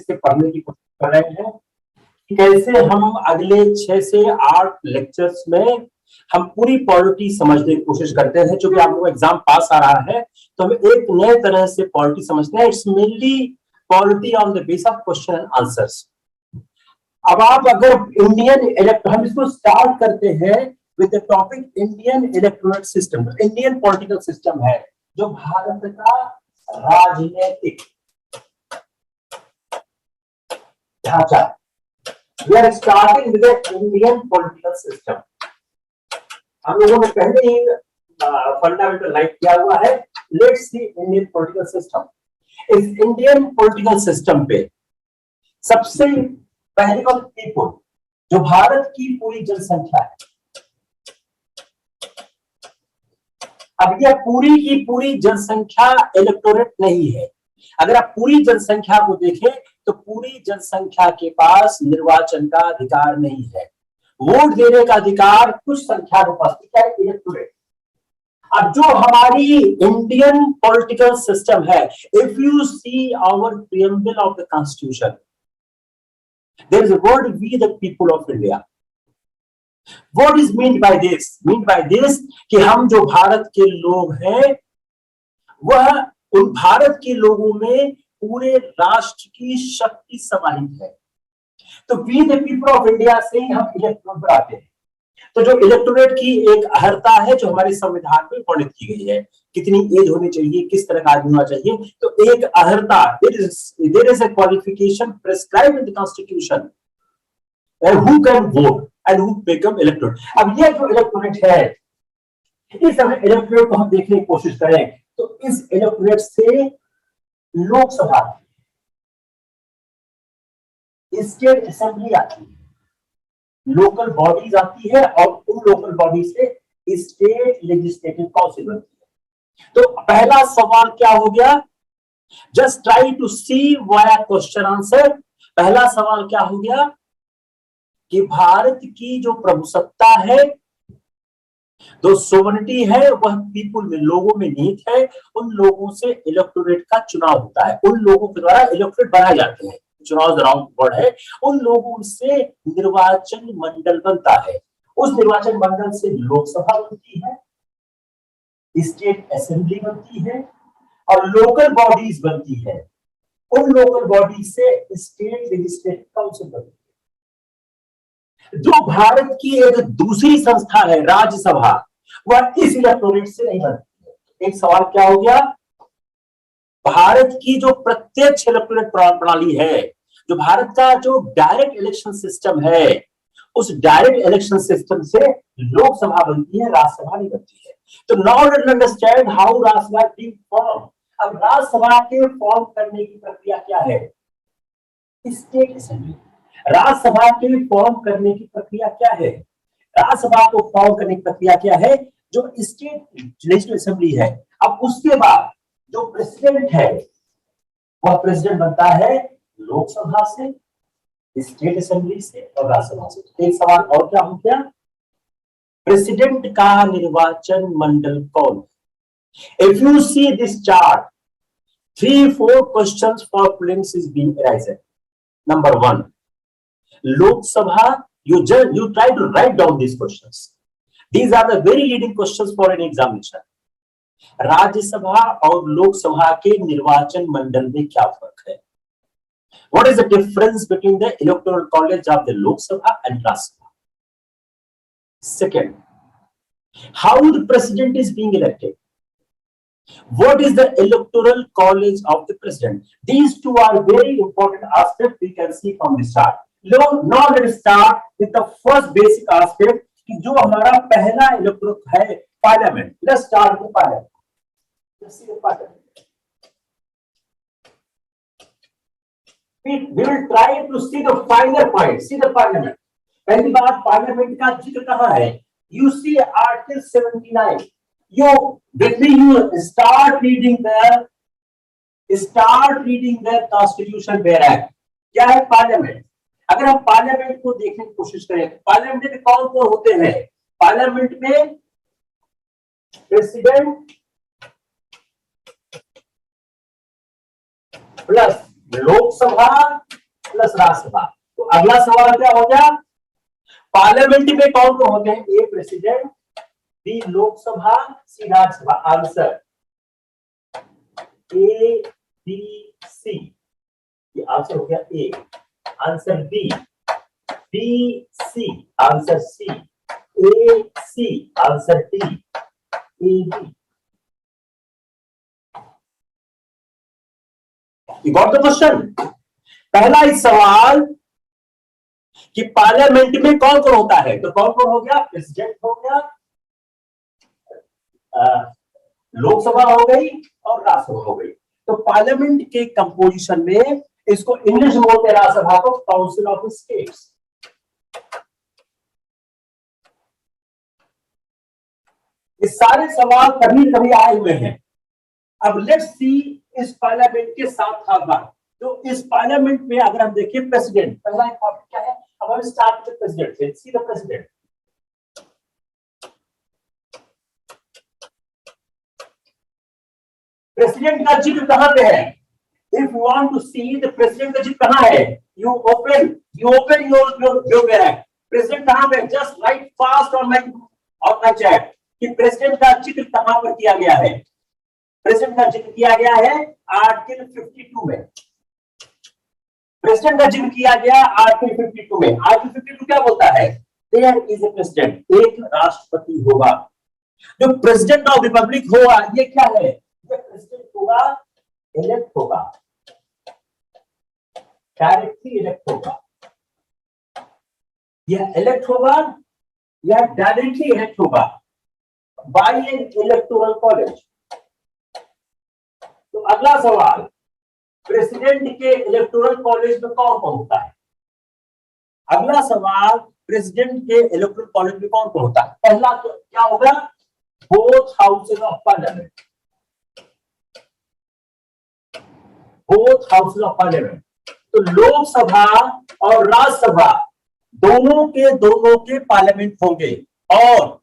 से पढ़ने की कोशिश कर रहे हैं। कैसे हम अगले 6 से 8 लेक्चर्स में हम पूरी पॉलिटी समझने की कोशिश करते हैं। क्योंकि आप लोग एग्जाम पास आ रहा है तो हम एक नए तरह से पॉलिटी समझते हैं। It's mainly polity on the base of question and answers. अब आप अगर हम इसको स्टार्ट करते हैं with the topic Indian electoral system. Indian political system है जो भारत का राजनीतिक ढांचा। We are starting with the Indian political system. हम लोगों ने पहले ही फंडामेंटल राइट किया हुआ है। Let's see Indian political system. इस इंडियन पॉलिटिकल सिस्टम पे सबसे पहले बात पीपल, जो भारत की पूरी जनसंख्या है। अब यह पूरी की पूरी जनसंख्या इलेक्टोरेट नहीं है। अगर आप पूरी जनसंख्या को देखें तो पूरी जनसंख्या के पास निर्वाचन का अधिकार नहीं है। वोट देने का अधिकार कुछ संख्या के पास है, इलेक्टोरेट। अब जो हमारी इंडियन पॉलिटिकल सिस्टम है, if you see our preamble of the constitution, there is a word we the people of India. What is mean by this? Mean by this कि हम जो भारत के लोग हैं वह उन भारत के लोगों में पूरे राष्ट्र की शक्ति समाहित है। तो we the people of India से ही हम इलेक्टोरेट बनाते हैं। तो जो इलेक्टोरेट की एक अहर्ता है जो हमारे संविधान में वर्णित की गई है, कितनी एज होनी चाहिए, किस तरह का आदमी होना चाहिए, तो एक अहर्ता, there is a qualification prescribed in the constitution and who can vote and who become electorate। अब ये जो इलेक्टोरेट है, इस इलेक्टोरेट को हम देखने की कोशिश करें तो इस इलेक्टोरेट से लोकसभा, स्टेट असेंबली आती है, लोकल बॉडीज आती है और उन लोकल बॉडी से स्टेट लेजिस्लेटिव काउंसिल बनती है। तो पहला सवाल क्या हो गया? Just try to see via question answer. पहला सवाल क्या हो गया कि भारत की जो प्रभुसत्ता है, जो सोवरेनिटी है, वह पीपुल में, लोगों में निहित है। उन लोगों से इलेक्टोरेट का चुनाव होता है, उन लोगों के द्वारा इलेक्टोरेट बनाए जाते हैं। चुनाव राउंड वर्ड है। उन लोगों से निर्वाचन मंडल बनता है, उस निर्वाचन मंडल से लोकसभा बनती है, स्टेट असेंबली बनती है और लोकल बॉडीज बनती है। उन लोकल बॉडीज से स्टेट लेजिस्लेटिव काउंसिल बनती है। जो भारत की एक दूसरी संस्था है राज्यसभा, वह इस इलेक्टोरेट से नहीं बनती है। एक सवाल क्या हो गया? भारत की जो प्रत्यक्ष इलेक्टोरेट प्रणाली है, जो भारत का जो डायरेक्ट इलेक्शन सिस्टम है, उस डायरेक्ट इलेक्शन सिस्टम से लोकसभा बनती है, राज्यसभा नहीं बनती है। तो now let's understand how Rajya Sabha being form. अब राज्यसभा के फॉर्म करने की प्रक्रिया क्या है? State assembly. राज्यसभा के फॉर्म करने की प्रक्रिया क्या है? राज्यसभा को फॉर्म करने की प्रक्रिया क्या है? जो स्टेट लेजिस्लेटिव असेंबली है। अब उसके बाद जो प्रेसिडेंट है, वह प्रेसिडेंट बनता है लोकसभा से, स्टेट असेंबली से और राज्यसभा से। एक सवाल और क्या हो गया? प्रेसिडेंट का निर्वाचन मंडल कौन? If you see this chart, 3-4 questions for prelims is being arised. Number 1, Lok Sabha, you try to write down these questions. These are the very leading questions for an examination. Rajya Sabha और लोकसभा के निर्वाचन मंडल में क्या फर्क है? What is the difference between the electoral college of the Lok Sabha and Rajya Sabha? Second, how the president is being elected? What is the electoral college of the president? These two are very important aspects we can see from this chart. Now let's start with the first basic aspect कि जो हमारा पहला electoral है, parliament. Let's start with parliament. Let's see the parliament. We will try to see the finer points. See the parliament. पहली बात, parliament का जिक्र कहाँ है? You see Article 79. You start reading the Constitution Bare Act. क्या है parliament? अगर हम पार्लियामेंट को देखने की कोशिश करें, पार्लियामेंट में कौन कौन होते हैं? पार्लियामेंट में president plus Lok Sabha plus Rajya Sabha. तो अगला सवाल क्या हो गया, पार्लियामेंट में कौन कौन होते हैं, A president, B Lok Sabha, C Rajya Sabha. Answer A B C, ये आंसर हो गया A, answer B, B C, answer C, A C, answer D, A B. You got the question? पहला इस सवाल कि पार्लियामेंट में कौन कौन होता है, तो कौन कौन हो गया, प्रेसिडेंट हो गया, लोकसभा हो गई और राज्यसभा हो गई। तो पार्लियामेंट के कंपोजिशन में इसको इंग्लिश में बोलते हैं राज्यसभा को काउंसिल ऑफ स्टेट्स। ये सारे सवाल कभी कभी आए हुए हैं। अब लेट्स सी इस पार्लियामेंट के 7 भाग। तो इस पार्लियामेंट में अगर हम देखें प्रेसिडेंट, पहला इंपॉर्टेंट क्या है, अब हम start with president. See the president, president का जिक्र कहां पे है, if you want to see the president का जिक्र कहां है, you open your bag, president कहां पे, just write fast on my chat कि प्रेसिडेंट का जिक्र कहां पर किया गया है। प्रेसिडेंट का जिक्र किया गया है आर्टिकल 52 में, प्रेसिडेंट का जिक्र किया गया आर्टिकल 52 में। आर्टिकल 52 क्या बोलता है, देयर इज ए प्रेसिडेंट, एक राष्ट्रपति होगा। जो प्रेसिडेंट ऑफ रिपब्लिक होगा ये क्या है, ये प्रेसिडेंट होगा, इलेक्ट होगा, डायरेक्टली इलेक्ट होगा, यह इलेक्ट होगा या डायरेक्टली इलेक्ट होगा बाय एन इलेक्टोरल कॉलेज। तो अगला सवाल, प्रेसिडेंट के इलेक्टोरल कॉलेज में कौन कौन होता है। अगला सवाल, प्रेसिडेंट के इलेक्टोरल कॉलेज में कौन कौन होता है। पहला तो क्या होगा, both houses of parliament, both houses of parliament. तो लोकसभा और राज्यसभा दोनों के पार्लियामेंट होंगे और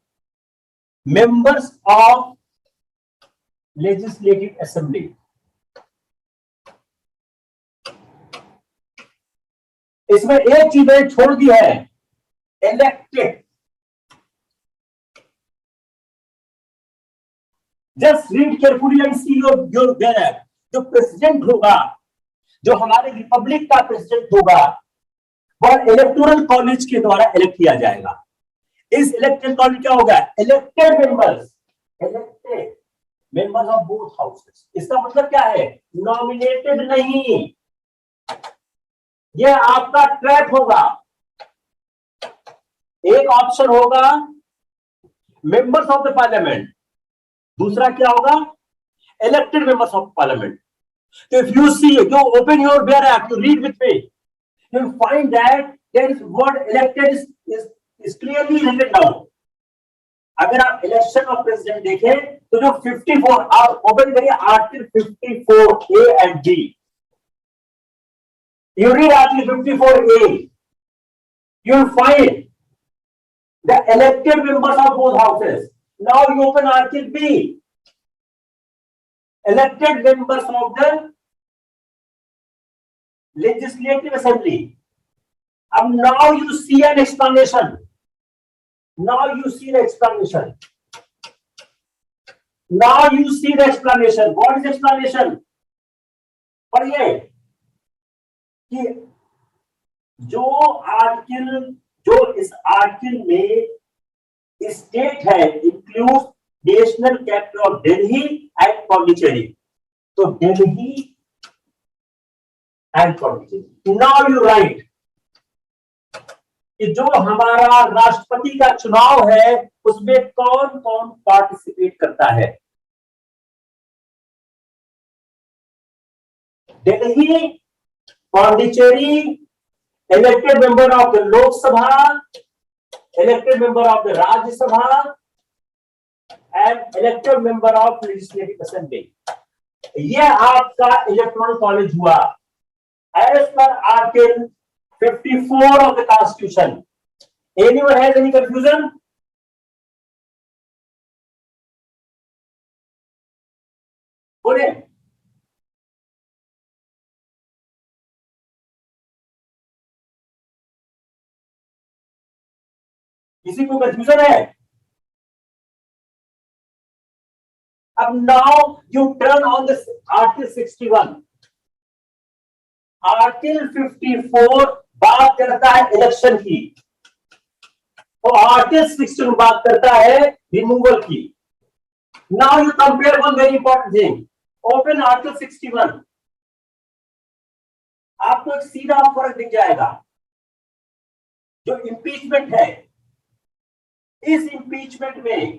मेंबर्स ऑफ लेजिस्लेटिव असेंबली, इसमें एक चीज मैंने छोड़ दी है, elected. Just read carefully and see your bag. जो प्रेसिडेंट होगा, जो हमारे रिपब्लिक का प्रेसिडेंट होगा, वह इलेक्टोरल कॉलेज के द्वारा इलेक्ट किया जाएगा। इस इलेक्टेड कॉलेज क्या होगा, elected members of both houses. इसका मतलब क्या है, नॉमिनेटेड नहीं, यह आपका ट्रैप होगा। एक ऑप्शन होगा मेंबर्स ऑफ द पार्लियामेंट, दूसरा क्या होगा, elected members of parliament. So if you see, you open your Bear app, you read with me, you will find that there is word elected is clearly written down. अगर आप election of president देखें तो जो 54, आप open करिए article 54 A and B, you read article 54A, you will find the elected members of both houses. Now you open article B, elected members of the legislative assembly. Now you see an explanation. Now you see the explanation. Now you see the explanation. What is explanation? पढ़िए कि जो इस article में state है, include national capital of Delhi and Pondicherry. तो Delhi and Pondicherry. Now you write कि जो हमारा राष्ट्रपति का चुनाव है उसमें कौन कौन पार्टिसिपेट करता है। Delhi, Pondicherry, elected member of the Lok Sabha, elected member of the Rajya Sabha and elected member of legislative assembly. यह आपका इलेक्टोरल कॉलेज हुआ as per article 54 of the Constitution. Anyone has any confusion? बोले किसी को कंफ्यूजन है? अब now U turn on this article 61। Article 54 बात करता है इलेक्शन की, और आर्टिकल 61 बात करता है रिमूवल की। Now you compare one very important thing. Open article 61, आपको एक सीधा फर्क दिख जाएगा। जो इंपीचमेंट है, इस इंपीचमेंट में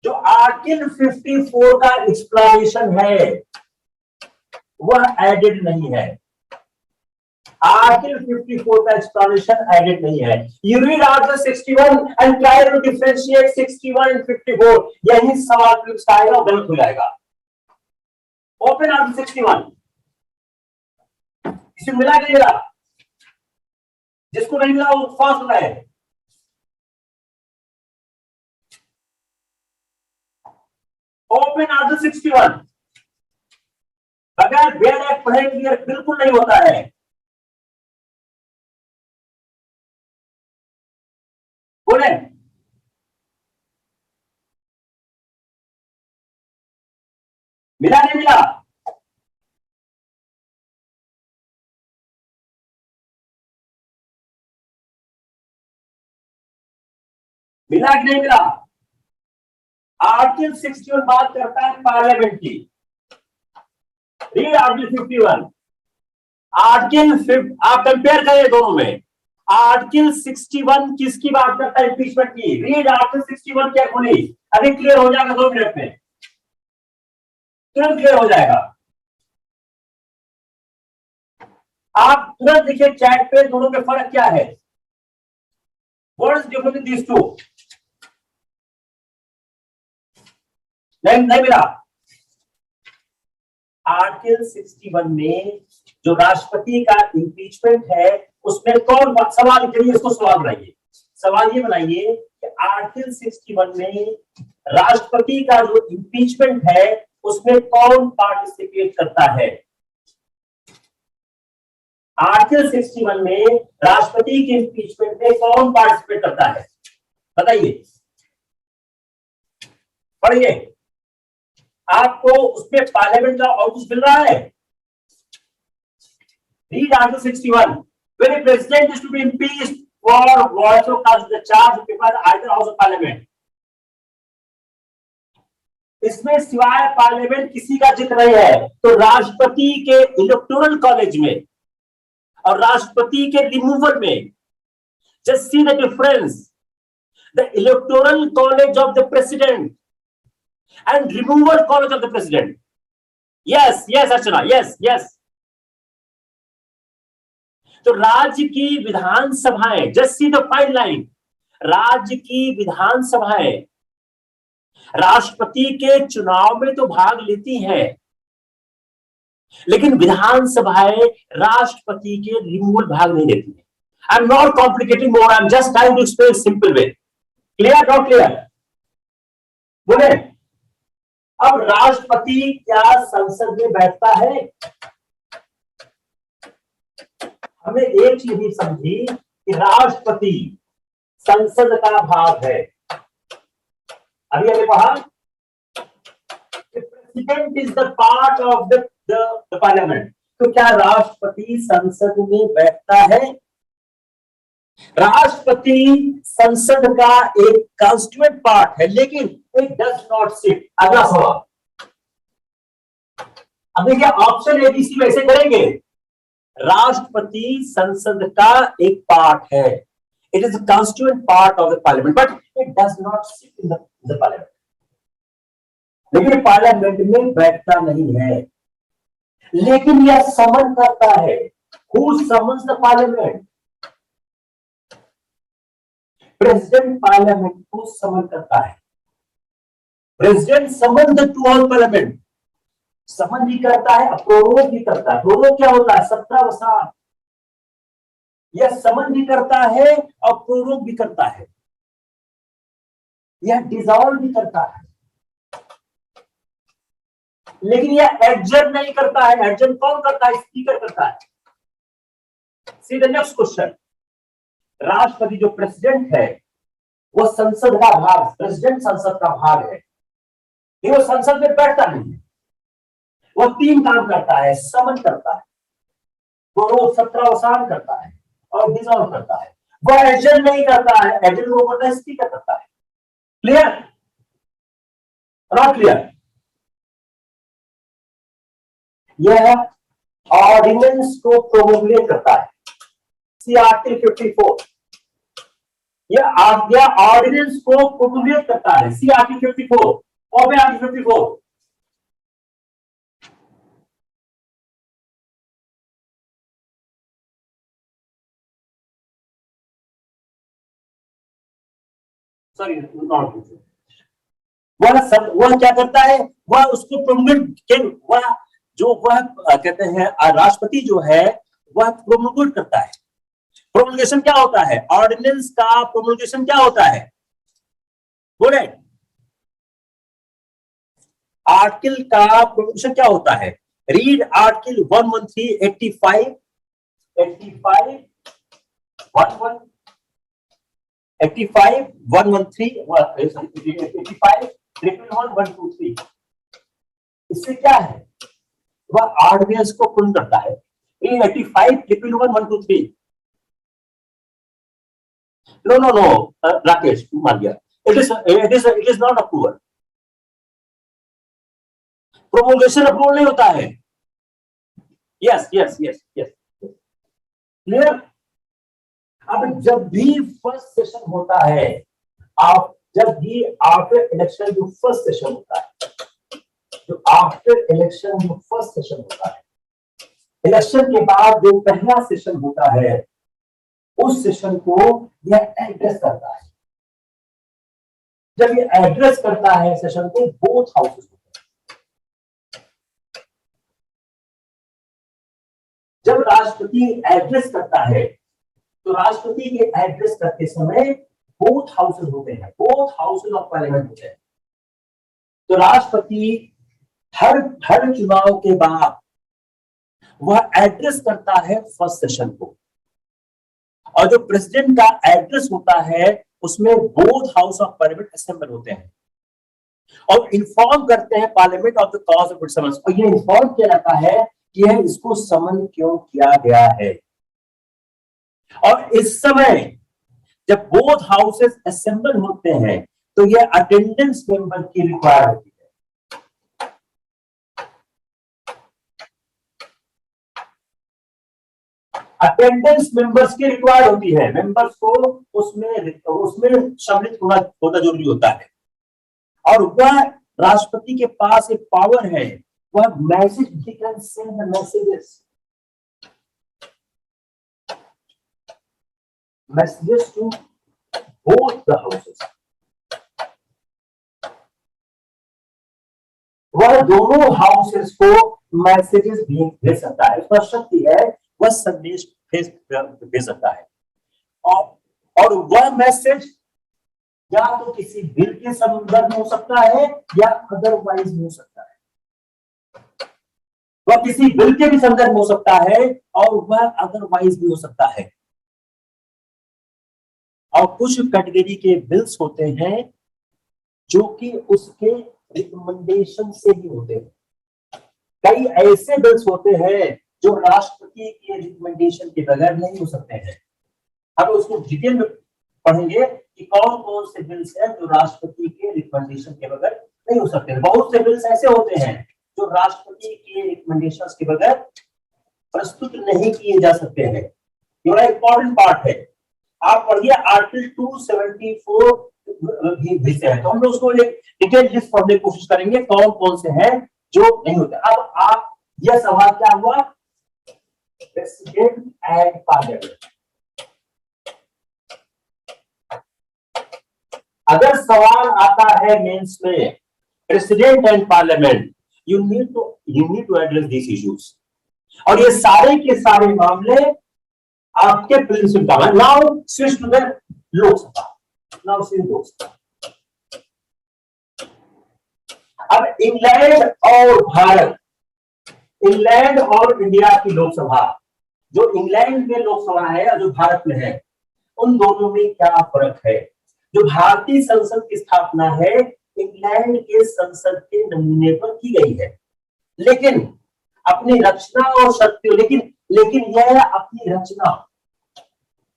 जो आर्टिकल 54 का एक्सप्लेनेशन है वह एडेड नहीं है। आर्टिकल 54 का एक्सप्लेनेशन एडेड नहीं है। You read article 61 and try to differentiate 61 and 54, यही सवाल पूछता आएगा और गलत हो जाएगा। ओपन आर्टिकल 61, इसे मिला कि नहीं मिला? जिसको नहीं मिला वो फास्ट होना है। ओपन आर्टिकल 61, बगैर बेड एक्ट पढ़े क्लियर बिल्कुल नहीं होता है। बोले मिला नहीं मिला? मिला कि नहीं मिला? आर्टिकल 61 बात करता है पार्लियामेंट की। Read article 51। आर्टिकल आप कंपेयर करें दोनों में। आर्टिकल 61 किसकी बात करता है? इंपीचमेंट की। रीड आर्टिकल 61 केयरफुली, अभी क्लियर हो जाएगा 2 मिनट में, तुरंत क्लियर हो जाएगा। आप तुरंत देखिए चैट पे दोनों में फर्क क्या है। What is difference in these two? नहीं मिला? आर्टिकल 61 में जो राष्ट्रपति का इंपीचमेंट है उसमें कौन सवाल करिए, इसको सवाल बनाइए। सवाल ये बनाइए कि आर्टिकल 61 में राष्ट्रपति का जो इंपीचमेंट है उसमें कौन पार्टिसिपेट करता है? आर्टिकल 61 में राष्ट्रपति के इंपीचमेंट में कौन पार्टिसिपेट करता है? बताइए, पढ़िए। आपको उसमें पार्लियामेंट का और कुछ मिल रहा है? Read article 61। When a president is to be impeached for what of the charge before either house of parliament, इसमें सिवाय पार्लियामेंट किसी का जिक्र नहीं है। तो राष्ट्रपति के इलेक्टोरल कॉलेज में और राष्ट्रपति के रिमूवल में, just see the difference. The electoral college of the president and removal college of the president. Yes, Archana, yes. तो राज्य की विधानसभाएं, just see the fine line, राज्य की विधानसभाएं राष्ट्रपति के चुनाव में तो भाग लेती हैं, लेकिन विधानसभाएं राष्ट्रपति के रिमूवल भाग नहीं लेती है। I am not complicating more, I am just trying to explain simple way. Clear, not clear? बोले अब राष्ट्रपति क्या संसद में बैठता है? हमने एक चीज भी समझी कि राष्ट्रपति संसद का भाग है। अभी हमने कहा president is the part of the parliament. तो क्या राष्ट्रपति संसद में बैठता है? राष्ट्रपति संसद का एक कॉन्स्टिट्यूएंट पार्ट है, लेकिन इट डज नॉट सिट। अगला सवाल, अब देखिए ऑप्शन एबीसी वैसे करेंगे। राष्ट्रपति संसद का एक पार्ट है, it is constituent part of the parliament, but it does not sit in the parliament. लेकिन पार्लियामेंट में बैठता नहीं है, लेकिन यह समन करता है। Who summons the parliament? President parliament को समन करता है। President summon the two all parliament, summon भी करता है, प्रोरोग भी करता है। प्रोरोग क्या होता है? सत्रावसान। यह समन भी करता है और प्रोरोग भी करता है, यह डिसॉल्व भी करता है, लेकिन यह एडजर्न नहीं करता है। एडजर्न कौन करता है? स्पीकर करता है। See the next question. राष्ट्रपति जो प्रेसिडेंट है वो संसद का भाग, प्रेसिडेंट संसद का भाग है, लेकिन वो संसद में बैठता नहीं है। वो 3 काम करता है, समन करता है, वो सत्रावसान करता है और डिसॉल्व करता है। वो एडजन नहीं करता है, एडजन वो करता है, स्पीकर करता है। क्लियर? Not clear? यह ऑर्डिनेंस को प्रोमोगुलेट करता है। सी आर्टिकल 54, यह आज्ञा ऑर्डिनेंस को प्रोमोगुलेट करता है। सी आर्टिकल 54 और आर्टिकल 54 सॉरी वह क्या करता है, वह उसको प्रोमोगुलेट, वह जो वह कहते हैं राष्ट्रपति जो है वह प्रोमोगुलेट करता है। प्रोमोगेशन क्या होता है? ऑर्डिनेंस का प्रोमोगेशन क्या होता है? बोले आर्टिकल का प्रोमोगेशन क्या होता है? Read article 113, 85, 85, 11, 85, 113, 85, 111, 123। इससे क्या है? वह ऑर्डिनेंस को पूर्ण करता है। 85, 111, 123। No, Rakesh, मान गया। It is not approval. Promulgation approval नहीं होता है। यस। क्लियर? अब जब भी फर्स्ट सेशन होता है, जब भी आफ्टर इलेक्शन जो फर्स्ट सेशन होता है, जो आफ्टर इलेक्शन जो फर्स्ट सेशन होता है, इलेक्शन के बाद जो पहला सेशन होता है, उस सेशन को यह एड्रेस करता है। जब ये एड्रेस करता है सेशन को, बोथ हाउसेस होते हैं। जब राष्ट्रपति एड्रेस करता है, तो राष्ट्रपति के एड्रेस करते समय बोथ हाउसेस होते हैं, बोथ हाउसेस ऑफ पार्लियामेंट होते हैं। तो राष्ट्रपति हर चुनाव के बाद वह एड्रेस करता है फर्स्ट सेशन को, और जो प्रेसिडेंट का एड्रेस होता है उसमें both house of parliament assemble होते हैं और इन्फॉर्म करते हैं parliament of the cause of its summons. और ये इन्फॉर्म किया जाता है कि यह इसको समन क्यों किया गया है। और इस समय जब बोथ हाउसेस असेंबल होते हैं तो यह अटेंडेंस मेंबर की रिक्वायर होती है। अटेंडेंस मेंबर्स की रिक्वायर्ड होती है। मेंबर्स को उसमें सम्मिलित होना जरूरी होता है। और वह राष्ट्रपति के पास एक पावर है, वह message, he can send the messages to both the houses. वह दोनों हाउसेस को मैसेजेस भेज सकता है। उसका शक्ति है, वह संदेश भेज सकता है। और वह मैसेज या तो किसी बिल के संदर्भ में हो सकता है या अदरवाइज हो सकता है। वह किसी बिल के भी संदर्भ में हो सकता है और वह अदरवाइज भी हो सकता है। और कुछ कैटेगरी के बिल्स होते हैं जो कि उसके रिकमेंडेशन से ही होते हैं। कई ऐसे बिल्स होते हैं जो राष्ट्रपति के रिकमेंडेशन के बगैर नहीं हो सकते हैं। हम उसको डिटेल में पढ़ेंगे कि कौन कौन से बिल्स हैं जो राष्ट्रपति के रिकमेंडेशन के बगैर नहीं हो सकते हैं। बहुत से बिल्स ऐसे होते हैं जो राष्ट्रपति के रिकमेंडेशन के बगैर प्रस्तुत नहीं किए जा सकते हैं। ये बड़ा इंपॉर्टेंट पार्ट है। आप पढ़िए आर्टिकल 274 भी से है, तो हम लोग उसको एक डिटेल लिस्ट पढ़ने की कोशिश करेंगे कौन कौन से हैं जो नहीं होते। अब आप यह सवाल क्या हुआ, प्रेसिडेंट एंड पार्लियामेंट। अगर सवाल आता है मेंस में president and parliament, you need to address this issues. और ये सारे के सारे मामले आपके प्रिंसिपल का है। Now switch to the Lok Sabha. Now see Lok Sabha. अब इंग्लैंड और भारत, इंग्लैंड और इंडिया की लोकसभा, जो इंग्लैंड में लोकसभा है और जो भारत में है, उन दोनों में क्या फर्क है? जो भारतीय संसद की स्थापना है इंग्लैंड के संसद के नमूने पर की गई है, लेकिन अपनी रचना और शक्तियों, लेकिन यह अपनी रचना,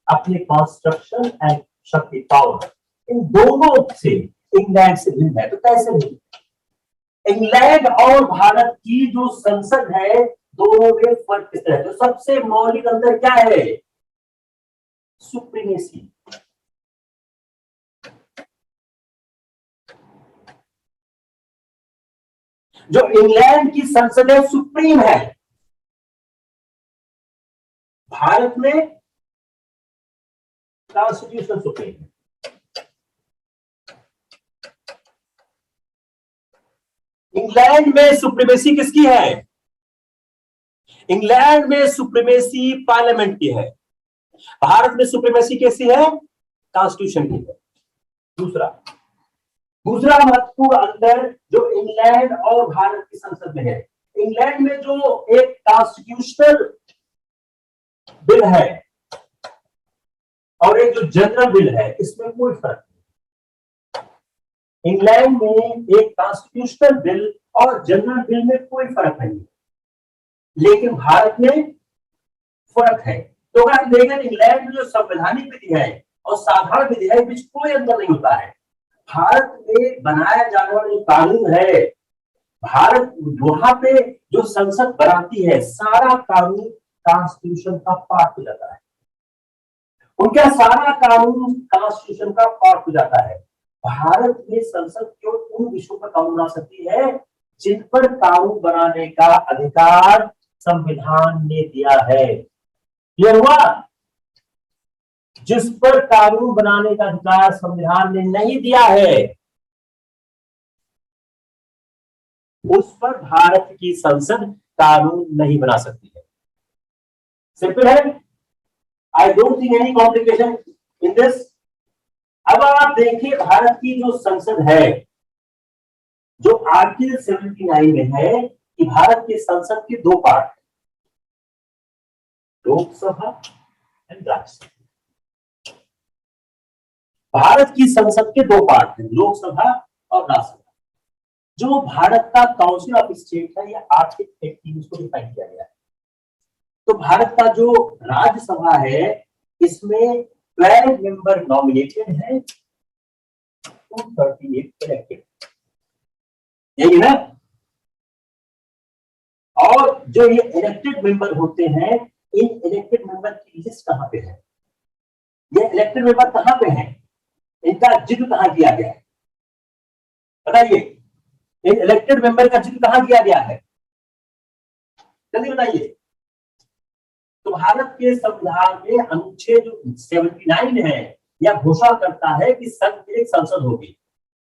अपने कंस्ट्रक्शन एंड शक्ति पावर, इन दोनों से इंग्लैंड से भिन्न है। तो कैसे भिन्न? इंग्लैंड और भारत की जो संसद है दोनों में फर्क किस तरह है? तो सबसे मौलिक अंतर क्या है? सुप्रीमेसी। जो इंग्लैंड की संसद है सुप्रीम है, भारत में कॉन्स्टिट्यूशन सुप्रीम है। इंग्लैंड में सुप्रीमेसी किसकी है? इंग्लैंड में सुप्रीमेसी पार्लियामेंट की है, भारत में सुप्रीमेसी कैसी है? कॉन्स्टिट्यूशन की है। दूसरा महत्वपूर्ण अंतर जो इंग्लैंड और भारत की संसद में है, इंग्लैंड में जो एक कॉन्स्टिट्यूशनल बिल है और एक जो जनरल बिल है, इसमें कोई फर्क नहीं। इंग्लैंड में एक कॉन्स्टिट्यूशनल बिल और जनरल बिल में कोई फर्क नहीं है, लेकिन भारत में फर्क है। तो अगर हम देखें इंग्लैंड में जो संवैधानिक विधि है और साधारण विधि है, बीच कोई अंतर नहीं होता है। भारत में बनाया जाने वाला जो कानून है, भारत वहां पे जो संसद बनाती है, सारा कानून कॉन्स्टिट्यूशन का पार्ट हो जाता है। उनका सारा कानून कॉन्स्टिट्यूशन का पार्ट हो जाता है। भारत में संसद केवल उन विषयों पर कानून बना सकती है जिन पर कानून बनाने का अधिकार संविधान ने दिया है। क्लियर हुआ? जिस पर कानून बनाने का अधिकार संविधान ने नहीं दिया है, उस पर भारत की संसद कानून नहीं बना सकती है। सिंपल है। I don't think any complication in this. अब आप देखिए भारत की जो संसद है, जो आर्टिकल 79 में है कि भारत की संसद के दो पार्ट, लोकसभा एंड राज्यसभा। भारत की संसद के दो पार्ट हैं, लोकसभा और राज्यसभा। जो भारत का काउंसिल ऑफ स्टेट है, यह आर्टिकल 18 उसको डिफाइन किया गया है। तो भारत का जो राज्यसभा है, इसमें 12 मेंबर नॉमिनेटेड है, 238 इलेक्टेड, यही ना। और जो ये इलेक्टेड मेंबर होते हैं, इन इलेक्टेड मेंबर की लिस्ट कहां पे है? ये इलेक्टेड मेंबर कहां पे हैं? इनका जिक्र कहां किया गया है? बताइए, इन इलेक्टेड मेंबर का जिक्र कहां किया गया है? जल्दी बताइए। तो भारत के संविधान में अनुच्छेद 79 है, यह घोषणा करता है कि संघ की एक संसद होगी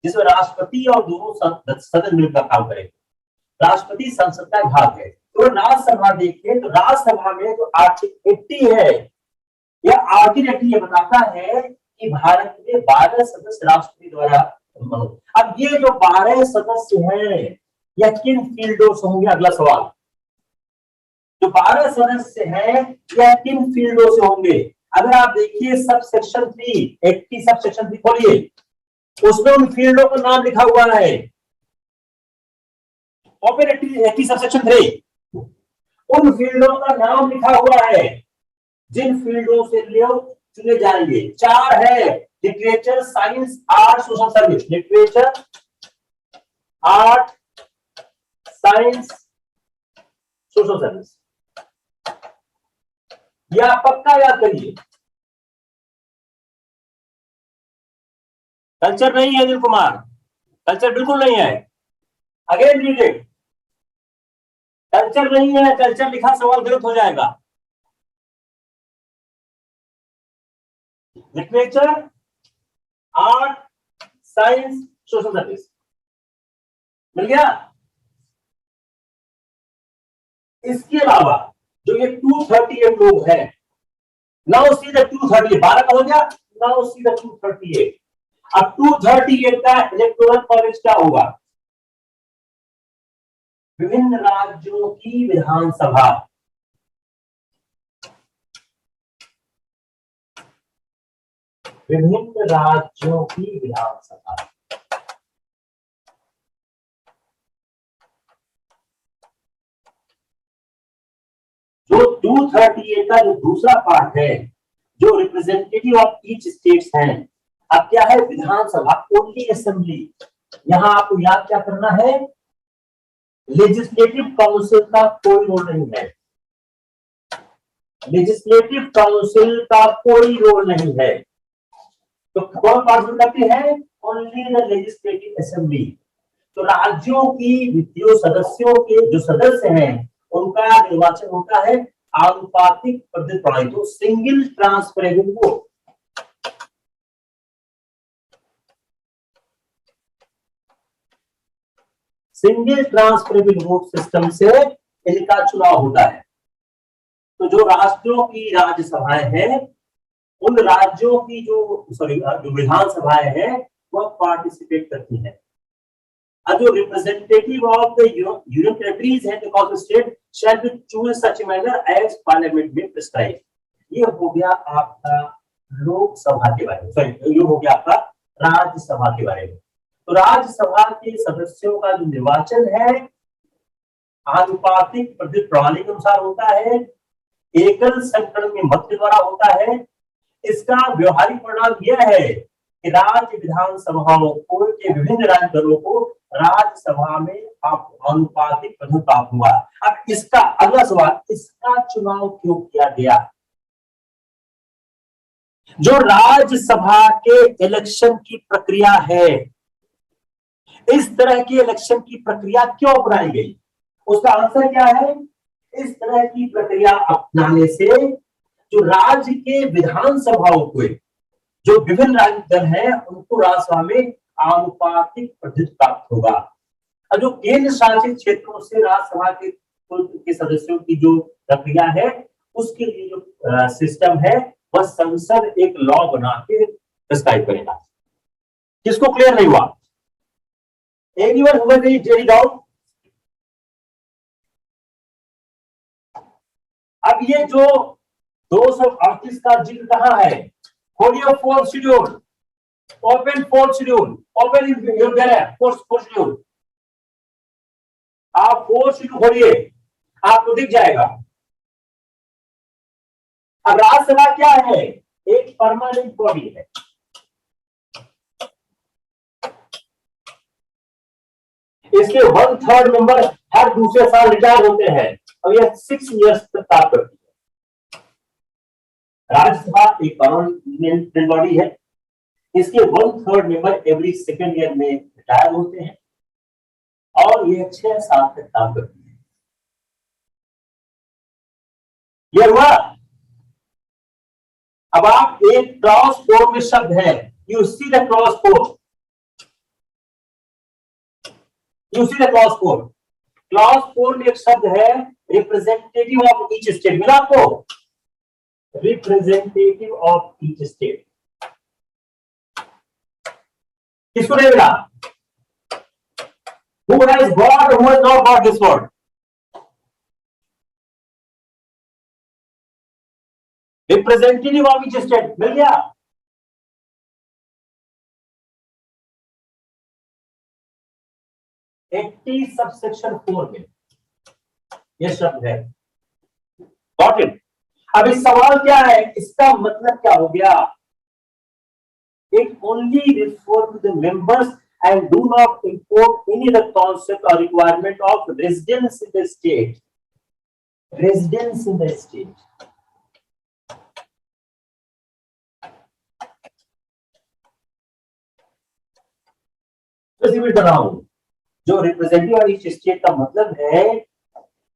जिसमें राष्ट्रपति और दोनों सदन मिलकर काम करेंगे। राष्ट्रपति संसद का भाग है। तो राज्यसभा देखिए, तो राज्यसभा में जो आर्टिकल 80 है, यह आर्टिकल 80 ये बताता है कि भारत में 12 सदस्य राष्ट्रपति द्वारा। अब ये जो 12 सदस्य हैं, यह किन फील्डों से होंगे? अगला सवाल। जो 12 सदस्य हैं, यह किन फील्डों से होंगे? अगर आप देखिए सब सेक्शन 3, 80 सब सेक्शन 3 खोलिए, उसमें उन फील्डों का नाम लिखा हुआ है। ओपन 80 सब सेक्शन 3, उन फील्डों का नाम लिखा हुआ है जिन फील्डों से लोग चुने जाएंगे। 4 है, literature, science, art, social service. Literature, art, science, social service. यह आप पक्का याद करिए। कल्चर नहीं है अनिल कुमार, कल्चर बिल्कुल नहीं है। अगेन रीड इट, कल्चर नहीं है। कल्चर लिखा सवाल गलत हो जाएगा। Literature, art, science, social service. मिल गया? इसके अलावा जो ये 238 लोग हैं, नाउ सी द 238, 12 का हो गया, नाउ सी द 238। अब 238 का इलेक्टोरल कॉलेज क्या होगा? विभिन्न राज्यों की विधानसभा। विभिन्न राज्यों की विधानसभा। जो 238 का जो दूसरा पार्ट है, जो रिप्रेजेंटेटिव ऑफ ईच स्टेट्स हैं, अब क्या है, विधानसभा, ओनली असेंबली। यहां आपको याद क्या करना है, लेजिस्लेटिव काउंसिल का कोई रोल नहीं है, लेजिस्लेटिव काउंसिल का कोई रोल नहीं है। तो कौन पार्टिसिपेट करते हैं, ओनली द लेजिस्लेटिव असेंबली। तो राज्यों की जो सदस्यों के जो सदस्य हैं उनका निर्वाचन होता है आनुपातिक प्रतिशत प्रणाली, तो single transferable vote. Single transferable vote system से इनका चुनाव होता है। तो जो राज्यों की राज्यसभाएं हैं, उन राज्यों की जो विधानसभाएं हैं वह पार्टिसिपेट करती हैं। और जो representative of the union territories है, the state shall be choose such manner as parliament में प्रिस्क्राइब। ये हो गया आपका लोकसभा के बारे में, सॉरी ये हो गया आपका राज्यसभा के बारे में। तो राज्यसभा के सदस्यों का जो निर्वाचन है आनुपातिक प्रतिशत प्रणाली के अनुसार होता है, एकल संकलन में मत के द्वारा होता है। इसका व्यवहारिक परिणाम यह है कि राज्य विधानसभाओं को के विभिन्न राज्य दलों को राज्यसभा में आनुपातिक प्रतिशत प्राप्त हुआ। अब इसका अगला सवाल, इसका चुनाव क्यों किया गया? जो राज्यसभा के इलेक्शन की प्रक्रिया है, इस तरह की इलेक्शन की प्रक्रिया क्यों अपनाई गई? उसका आंसर क्या है, इस तरह की प्रक्रिया अपनाने से जो राज्य के विधानसभाओं को, जो विभिन्न राज्य दल हैं उनको राज्यसभा में आनुपातिक प्रतिशत प्राप्त होगा। और जो केंद्र शासित क्षेत्रों से राज्यसभा के सदस्यों की जो प्रक्रिया है, उसके लिए जो सिस्टम है वह संसद एक लॉ बना के प्रिस्क्राइब करेगा। किसको क्लियर नहीं हुआ? Anyone who has any doubt? अब ये जो 238 का जिक्र कहां है, खोलिए fourth schedule, open fourth schedule, open fourth schedule. आप फोर्थ शेड्यूल खोलिए, आपको दिख जाएगा। अब राज्यसभा क्या है, एक परमानेंट बॉडी है। इसके 1/3 मेंबर हर दूसरे साल रिटायर होते हैं और यह 6 इयर्स तक काम करती है। राज्यसभा एक परमानेंट बॉडी है, इसके 1/3 मेंबर एवरी सेकेंड ईयर में रिटायर होते हैं और यह 6 साल तक काम करती है। यह हुआ। अब आप एक क्रॉस कोड में शब्द है, you see the cross code, you see the cross code. Clause 4 में एक शब्द है रिप्रेजेंटेटिव ऑफ ईच स्टेट, मिला आपको? Representative of each state. किसको नहीं मिला? Who has got or who has not got this word? Representative of each state मिल गया? एक्टी सबसेक्शन 4 में यह शब्द है। Got it? अब इस सवाल क्या है, इसका मतलब क्या हो गया? It only refers to the members and do not import any the concept or requirement of residence in the state. Residence in the state. तो कर रहा हूं, जो रिप्रेजेंटेटिव ऑफ ईच स्टेट का मतलब है,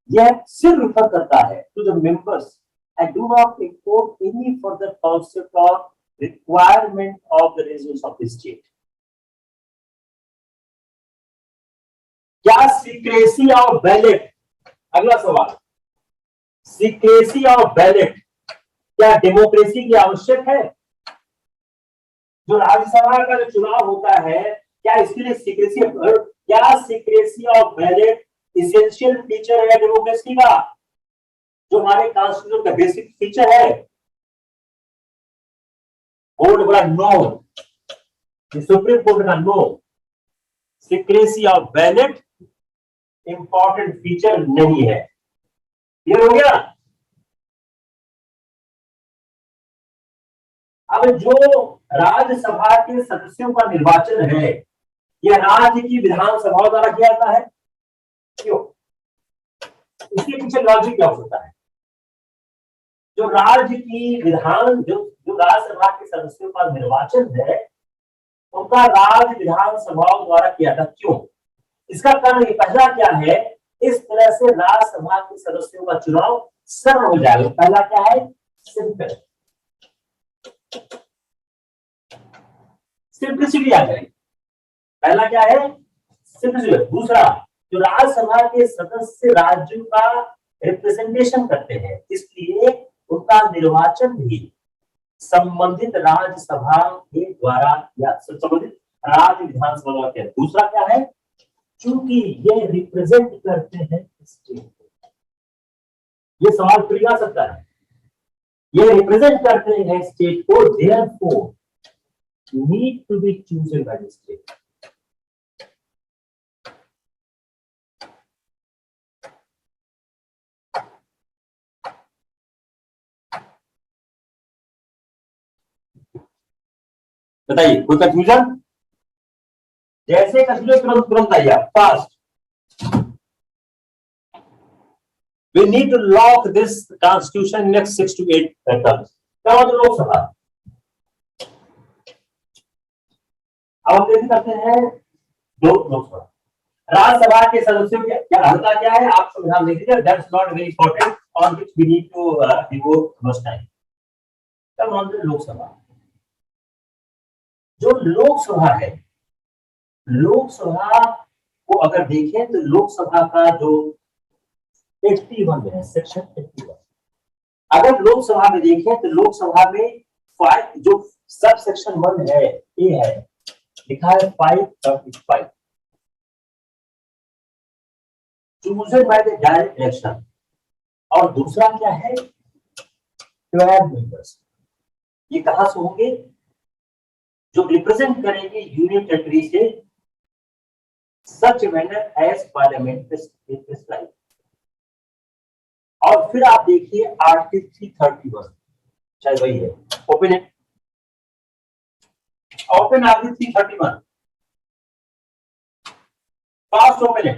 यह सिर्फ रिफर करता है to the members and do not import any further concept or requirement of the residents of the state. क्या सीक्रेसी ऑफ बैलेट, अगला सवाल, सीक्रेसी ऑफ बैलेट क्या डेमोक्रेसी की आवश्यक है? जो राज्यसभा का जो चुनाव होता है, क्या इसके लिए सीक्रेसी, क्या secrecy of ballot essential feature है डेमोक्रेसी का, जो हमारे कॉन्स्टिट्यूशन का बेसिक फीचर है? कोर्ट बोला नो, सुप्रीम कोर्ट का no, secrecy of ballot important feature नहीं है। क्लियर हो गया? अब जो राज्यसभा के सदस्यों का निर्वाचन है यह राज्य की विधानसभा द्वारा किया जाता है। क्यों? इसके पीछे लॉजिक क्या हो सकता है? जो राज्य की जो राज्यसभा के सदस्यों का निर्वाचन है उनका राज्य विधानसभाओं द्वारा किया था। क्यों? इसका कारण पहला क्या है, इस तरह से राज्यसभा के सदस्यों का चुनाव सरल हो जाएगा। पहला क्या है? सिंपल, सिंप्लिसिटी आ जाएगी। पहला क्या है? सिंप्लिसिटी। दूसरा, जो राज्यसभा के सदस्य राज्यों का रिप्रेजेंटेशन करते हैं इसलिए उनका निर्वाचन भी संबंधित राज्यसभा के द्वारा या संबंधित राज्य विधानसभा द्वारा किया। दूसरा क्या है? चूंकि ये रिप्रेजेंट करते हैं स्टेट को। ये सवाल फिर आ सकता है, ये रिप्रेजेंट करते हैं स्टेट को, therefore need to be chosen by the state. बताइए कोई कंफ्यूजन? जैसे कंफ्यूजन तुरंत तुरंत आइए। Fast, we need to lock this constitution next 6 to 8 terms। क्या मतलब लोकसभा? अब हम कैसे करते हैं? दो लोकसभा राज्यसभा के सदस्यों की क्या अर्हता क्या है आप संविधान देख लीजिए। That's not very important on which we need to devote much time. तब हम लोकसभा, जो लोकसभा है, लोकसभा को अगर देखें तो लोकसभा का जो 81 है, सेक्शन 81, अगर लोकसभा में देखें तो लोकसभा में 5 जो सब सेक्शन 1 है, ए है, लिखा है 535 chosen by the direct election. और दूसरा क्या है? 12 मेंबर्स। ये कहां से होंगे? जो रिप्रेजेंट करेंगे यूनियन टेरिटरी से such manner as parliament prescribe. और फिर आप देखिए आर्टिकल 331, शायद वही है, ओपन है, ओपन आर्टिकल 331, फास्ट ओपन है,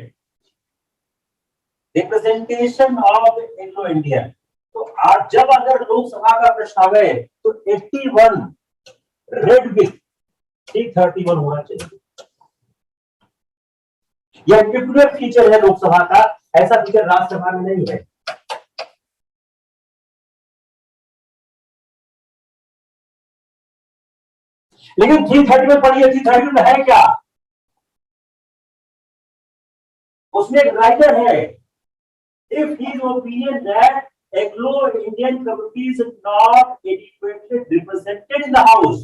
रिप्रेजेंटेशन ऑफ एंग्लो इंडियन। तो आज जब अगर लोकसभा का प्रश्न आ गए तो 81 रेड विथ 331 होना चाहिए। यह पेक्युलर फीचर है लोकसभा का, ऐसा फीचर राज्यसभा में नहीं है। लेकिन 330 पढ़िए, 330 में है क्या? उसमें एक राइटर है, if his opinion that Anglo-Indian communities is not adequately represented in the house,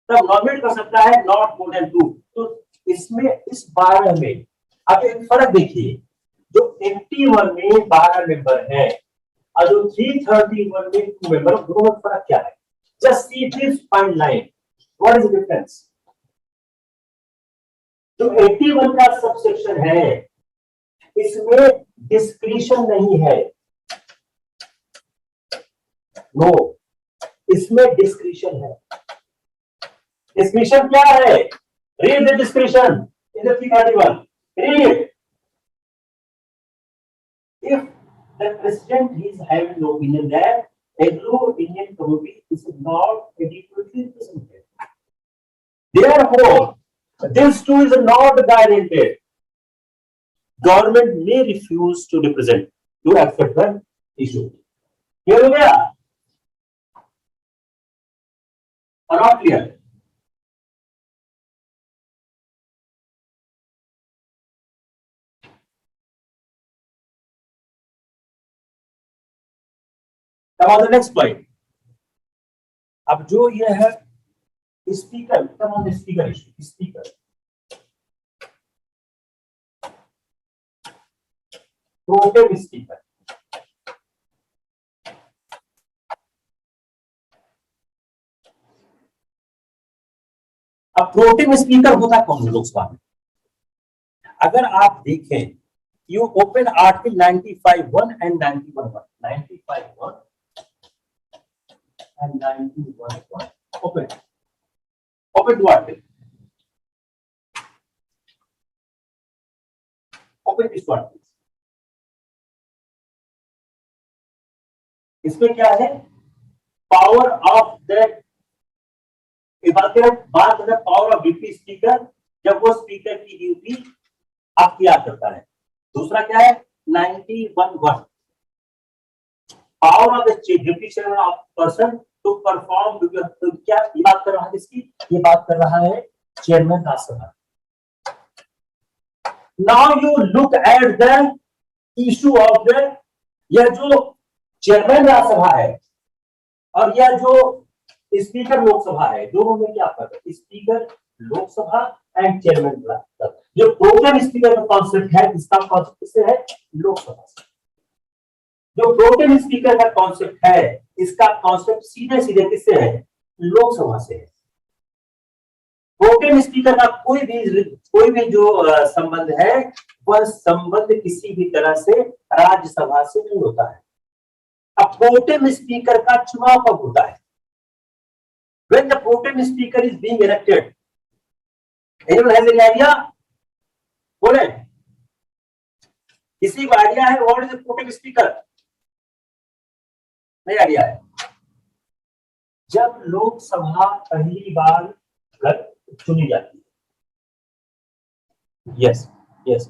तब नॉमिनेट कर सकता है नॉट मोर देन 2। तो इसमें इस 12 में आप एक फर्क देखिए, जो 81 में 12 मेंबर है और जो 331 में 2 मेंबर, दोनों में फर्क क्या है? Just see this fine line, what is the difference? जो 81 का सबसेक्शन है इसमें डिस्क्रिशन नहीं है, नो, इसमें डिस्क्रिशन है। डिस्क्रिशन क्या है? Read the discretion in the 331, read. If the president is having an opinion that Anglo-Indian community is not adequately represented, therefore this too is not guaranteed, government may refuse to represent, to accept the issue। Clear हो गया और not clear? Come on the next point। अब जो ये है speaker, come on the speaker issue, speaker, pro tem speaker. Pro tem speaker होता कौन है लोकसभा में? अगर आप देखें, you open article 95(1) and 91(1), 95(1) and 91(1), open to article, open this article. इसमें क्या है? पावर ऑफ द बात है पावर ऑफ डिप्टी स्पीकर, जब वो स्पीकर की ड्यूटी अख्तियार करता है। दूसरा क्या है? 91(1), power of the deputy chairman of person to perform, क्या ये बात कर रहा है किसकी? ये बात कर रहा है chairman Rajya Sabha. Now you look at the issue of the, यह जो चेयरमैन राज्यसभा है और यह जो स्पीकर लोकसभा है, दोनों में क्या फर्क है? Speaker Lok Sabha and chairman Rajya Sabha. जो प्रोटेम स्पीकर का कॉन्सेप्ट है, इसका कॉन्सेप्ट किससे है? लोकसभा से। जो प्रोटेम स्पीकर का कॉन्सेप्ट है, इसका कॉन्सेप्ट सीधे सीधे किससे है? लोकसभा से है। प्रोटेम स्पीकर का कोई भी जो संबंध है, वह संबंध किसी भी तरह से राज्यसभा से नहीं होता है। अब प्रोटेम स्पीकर का चुनाव कब होता है? When the protem speaker is being elected, anyone has any idea? बोले, किसी को आइडिया है what is the pro tem speaker? नहीं आइडिया है। जब लोकसभा पहली बार चुनी जाती है, यस यस,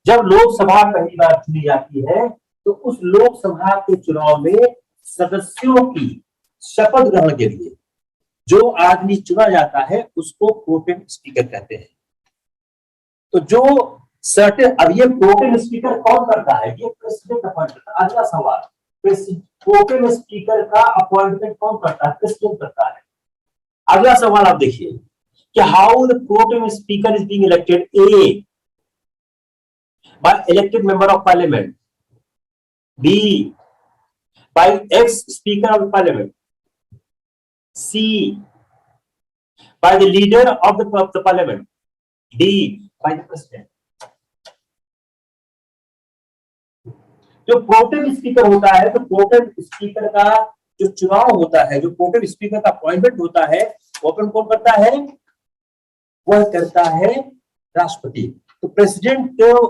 जब लोकसभा पहली बार चुनी जाती है तो उस लोकसभा के चुनाव में सदस्यों की शपथ ग्रहण के लिए जो आदमी चुना जाता है उसको प्रोटेम स्पीकर कहते हैं। तो जो सर्टेन, अब ये प्रोटेम स्पीकर कौन करता है? ये प्रेसिडेंट अपॉइंट करता है। अगला सवाल, प्रोटेम स्पीकर का अपॉइंटमेंट कौन करता है? प्रेसिडेंट करता है। अगला सवाल आप देखिए कि how the pro tem speaker is being elected. A, by elected member of parliament, B, by ex speaker of parliament, C, by the leader of the parliament, D, by the president. जो pro tem speaker होता है, तो pro tem speaker का जो चुनाव होता है, जो प्रोटेम स्पीकर का अपॉइंटमेंट होता है, वो अपन कौन करता है? वह करता है राष्ट्रपति। तो प्रेसिडेंट को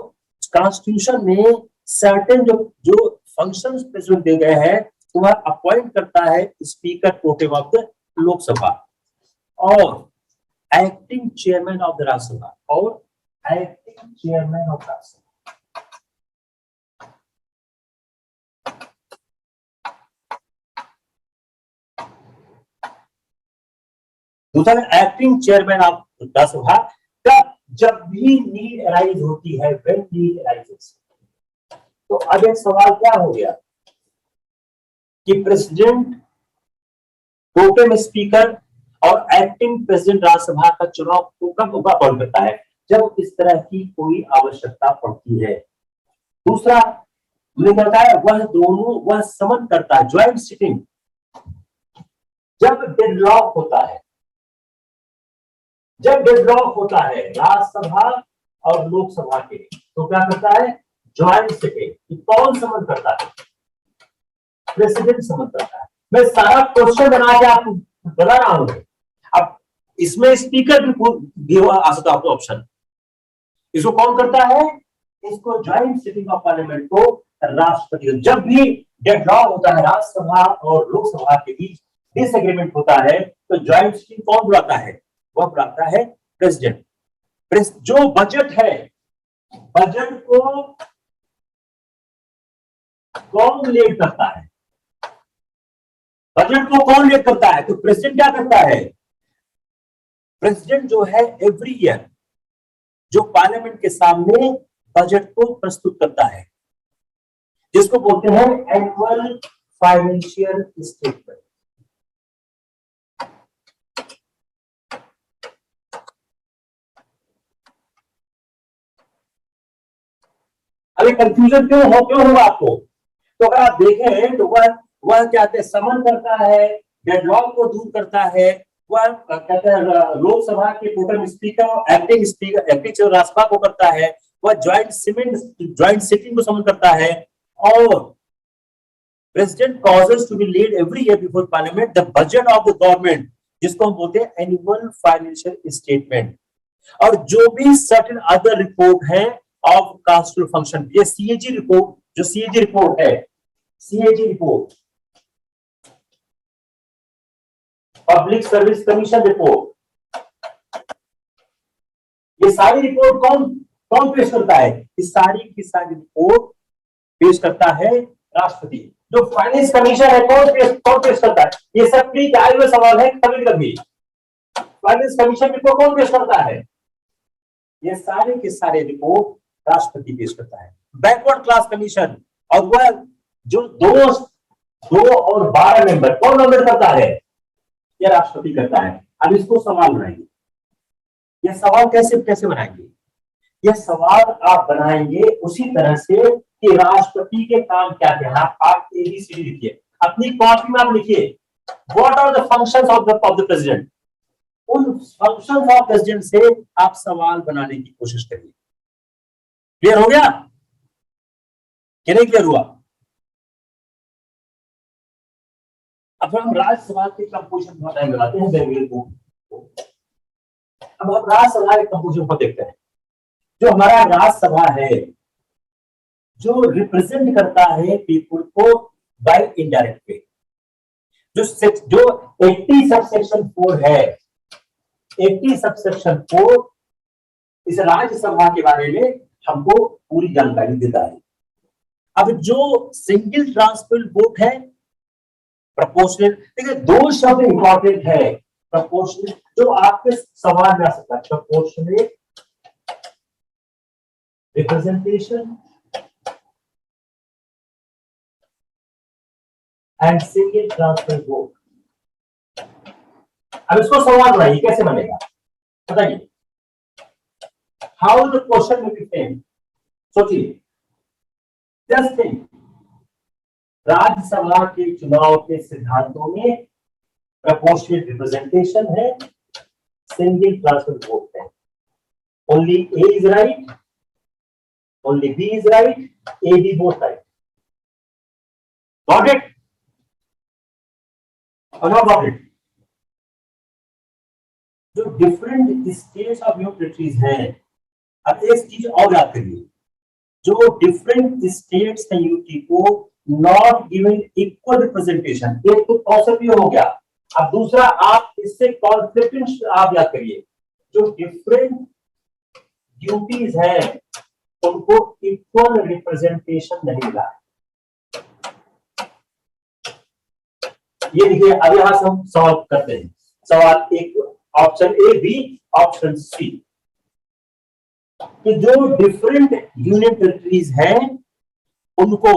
कॉन्स्टिट्यूशन में सर्टेन जो फंक्शंस प्रेसिडेंट दे गए हैं, तो वह अपॉइंट करता है speaker pro tem of the Lok Sabha और acting chairman of the Rajya Sabha, और एक्टिंग चेयरमैन ऑफ राज्यसभा। दूसरा एक्टिंग चेयरमैन ऑफ राज्यसभा, तब जब भी नीड अराइज होती है, व्हेन नीड अराइजेस। तो अब एक सवाल क्या हो गया कि प्रेसिडेंट, प्रोटेम स्पीकर और एक्टिंग प्रेसिडेंट राज्यसभा का चुनाव कब अपॉइंट करता है? जब इस तरह की कोई आवश्यकता पड़ती है। दूसरा करता है, वह समन करता है, ज्वाइंट सिटिंग, जब डेडलॉक होता है, जब डेडलॉक होता है राज्यसभा और लोकसभा के, तो क्या करता है? Joint sitting. कौन समन करता है? प्रेसिडेंट समन करता है। मैं सारा क्वेश्चन बना के आपको बता रहा हूं। अब इसमें स्पीकर भी आ सकता है ऑप्शन। इसको कौन करता है? इसको ज्वाइंट सिटिंग ऑफ पार्लियामेंट को राष्ट्रपति। जब भी डेडलॉक होता है राज्यसभा और लोकसभा के बीच, डिसएग्रीमेंट होता है, तो ज्वाइंट सिटिंग कौन बुलाता है? वह बुलाता है प्रेसिडेंट। जो बजट है, बजट को कौन लीड करता है? बजट को कौन लीड करता है? तो प्रेसिडेंट क्या करता है? प्रेसिडेंट जो है एवरी ईयर जो पार्लियामेंट के सामने बजट को प्रस्तुत करता है, जिसको बोलते हैं एनुअल फाइनेंशियल स्टेटमेंट। अभी कंफ्यूजन क्यों होगा आपको? तो अगर आप देखें तो वह क्या कहते हैं, समन करता है, डेडलॉक को दूर करता है, वह कहते हैं लोकसभा के प्रोटेम स्पीकर और acting speaker, acting chair Rajya Sabha को करता है, वह ज्वाइंट सिटिंग को समन करता है, और president causes to be laid every year before parliament the budget of the government, जिसको हम बोलते हैं एनुअल फाइनेंशियल स्टेटमेंट, और जो भी सर्टेन अदर रिपोर्ट है ऑफ कांस्टिट्यूशनल फंक्शन, ये सीएजी रिपोर्ट, जो सीएजी रिपोर्ट है, CAG report, public service commission report, ये सारी रिपोर्ट कौन कौन पेश करता है? इस सारी की सारी रिपोर्ट पेश करता है राष्ट्रपति। जो फाइनेंस कमीशन है कौन पेश करता है? ये सब प्री आए हुए सवाल है कभी कभी। फाइनेंस कमीशन रिपोर्ट कौन पेश करता है? ये सारे के सारे रिपोर्ट राष्ट्रपति पेश करता है। बैकवर्ड क्लास कमीशन, और वह जो दो और 12 मेंबर कौन नॉमिनेट करता है? यह राष्ट्रपति करता है। अब इसको सवाल बनाएंगे। यह सवाल कैसे बनाएंगे? यह सवाल आप बनाएंगे उसी तरह से कि राष्ट्रपति के काम क्या क्या है। आप एबीसीडी लिखिए, अपनी कॉपी में आप लिखिए, what are the functions of the president. उन फंक्शंस ऑफ प्रेसिडेंट से आप सवाल बनाने की कोशिश करिए। क्लियर हो गया कि नहीं क्लियर हुआ? अब हम राज्यसभा के कंपोजिशन में टाइम लगाते हैं बेंगलुरु को। अब हम राज्यसभा के कंपोजिशन को देखते हैं। जो हमारा राज्यसभा है, जो रिप्रेजेंट करता है पीपुल को बाय इनडायरेक्ट वे, जो 80 सबसेक्शन 4 है, 80 सबसेक्शन 4 इस राज्यसभा के बारे में हमको पूरी जानकारी देता है। अब जो सिंगल ट्रांसफर वोट है, प्रोपोर्शनल, देखिए दो शब्द इंपॉर्टेंट है। प्रोपोर्शनल जो आपके सवाल में आ सकता है, proportional representation and single transfer vote. अब इसको सवाल बनाइए, कैसे बनेगा बताइए? How the question will be framed. सोचिए, जस्ट थिंक, राज्यसभा के चुनाव के सिद्धांतों में प्रोपोर्शनल रिप्रेजेंटेशन है, सिंगल ट्रांसफर वोट है। Only A is right, only B is right, A B both right. Got it और नॉट गॉट इट? जो different states of union territories हैं, अब एक चीज और याद करिए, जो डिफरेंट स्टेट्स हैं यूटी को नॉट गिवन इक्वल रिप्रेजेंटेशन, एक तो कॉन्सेप्ट हो गया। अब दूसरा आप इससे कॉन्फ्लिक्ट आप याद करिए, जो डिफरेंट ड्यूटीज हैं उनको इक्वल रिप्रेजेंटेशन नहीं मिला है। ये देखिए, अब यहां से हम सॉल्व करते हैं। सवाल एक, option A, B, option C, कि जो डिफरेंट यूनियन टेरिटरीज हैं उनको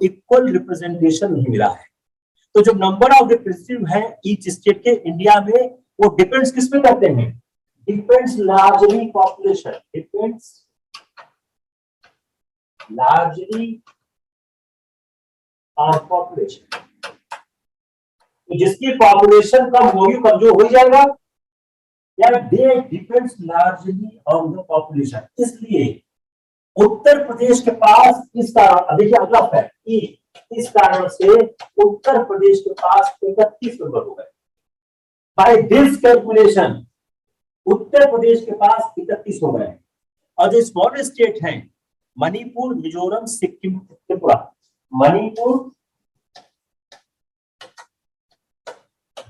इक्वल रिप्रेजेंटेशन नहीं मिला है। तो जो नंबर ऑफ रिप्रेजेंटेटिव है ईच स्टेट के इंडिया में, वो डिपेंड्स किस पे करते हैं? Depends largely population, depends largely on population. तो जिसकी पॉपुलेशन कम होगी कमजोर हो जाएगा, या they depends largely on the population. इसलिए उत्तर प्रदेश के पास इस कारण, देखिए अगला फैक्ट, इस कारण से उत्तर प्रदेश के पास 31 नंबर हो गए। By this calculation Uttar Pradesh के पास 31 हो गए। और जो स्मॉल स्टेट हैं, मणिपुर, मिजोरम, सिक्किम, त्रिपुरा, मणिपुर,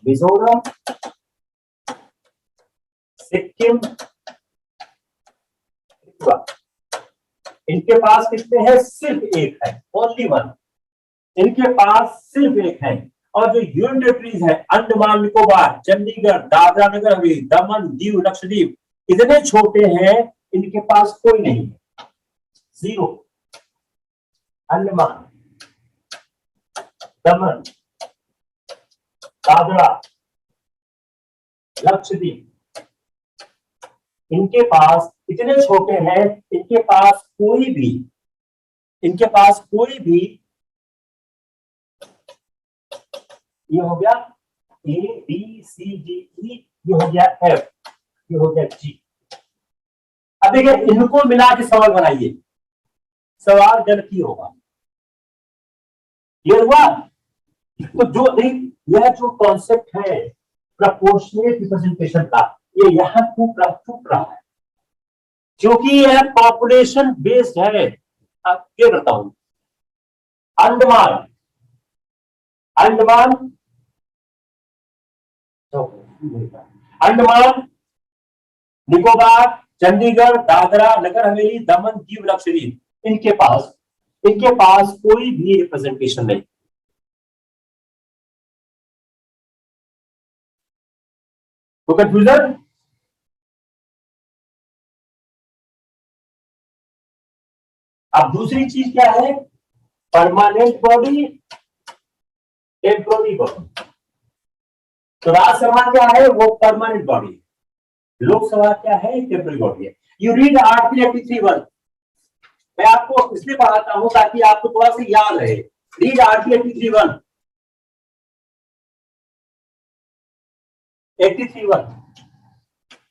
मिजोरम, सिक्किम, त्रिपुरा, इनके पास कितने हैं? सिर्फ एक है, ओनली वन। इनके पास सिर्फ एक है। और जो यूनियन टेरिटरीज है, अंडमान निकोबार, चंडीगढ़, दादरा नगर हवेली, दमन, दीव, लक्षद्वीप, इतने छोटे हैं, इनके पास कोई नहीं है, जीरो। अंडमान, दमन, दादरा, लक्षद्वीप, इनके पास इतने छोटे हैं, इनके पास कोई भी, ये हो गया ए बी सी डी ई, ये हो गया एफ, ये हो गया जी। अब देखिए इनको मिला के सवाल बनाइए, सवाल गलत ही होगा। ये हुआ। तो जो नहीं, यह जो कॉन्सेप्ट है प्रपोर्शनेट रिप्रेजेंटेशन का, ये यहां टूट रहा है, क्योंकि यह पॉपुलेशन बेस्ड है। आप क्या करता हूं, अंडमान, अंडमान, अंडमान निकोबार, चंडीगढ़, दादरा नगर हवेली, दमन दीव लक्षद्वीप, इनके पास कोई भी रिप्रेजेंटेशन नहीं। तो कंफ्यूजन, अब दूसरी चीज क्या है, परमानेंट बॉडी, टेम्पोररी बॉडी। तो राज्यसभा क्या है, वो परमानेंट बॉडी है, लोकसभा क्या है, टेम्पोररी बॉडी है। You read article 83(1). मैं आपको इसलिए पढ़ाता हूं ताकि आपको थोड़ा सा याद रहे। Read article 83(1). 83(1)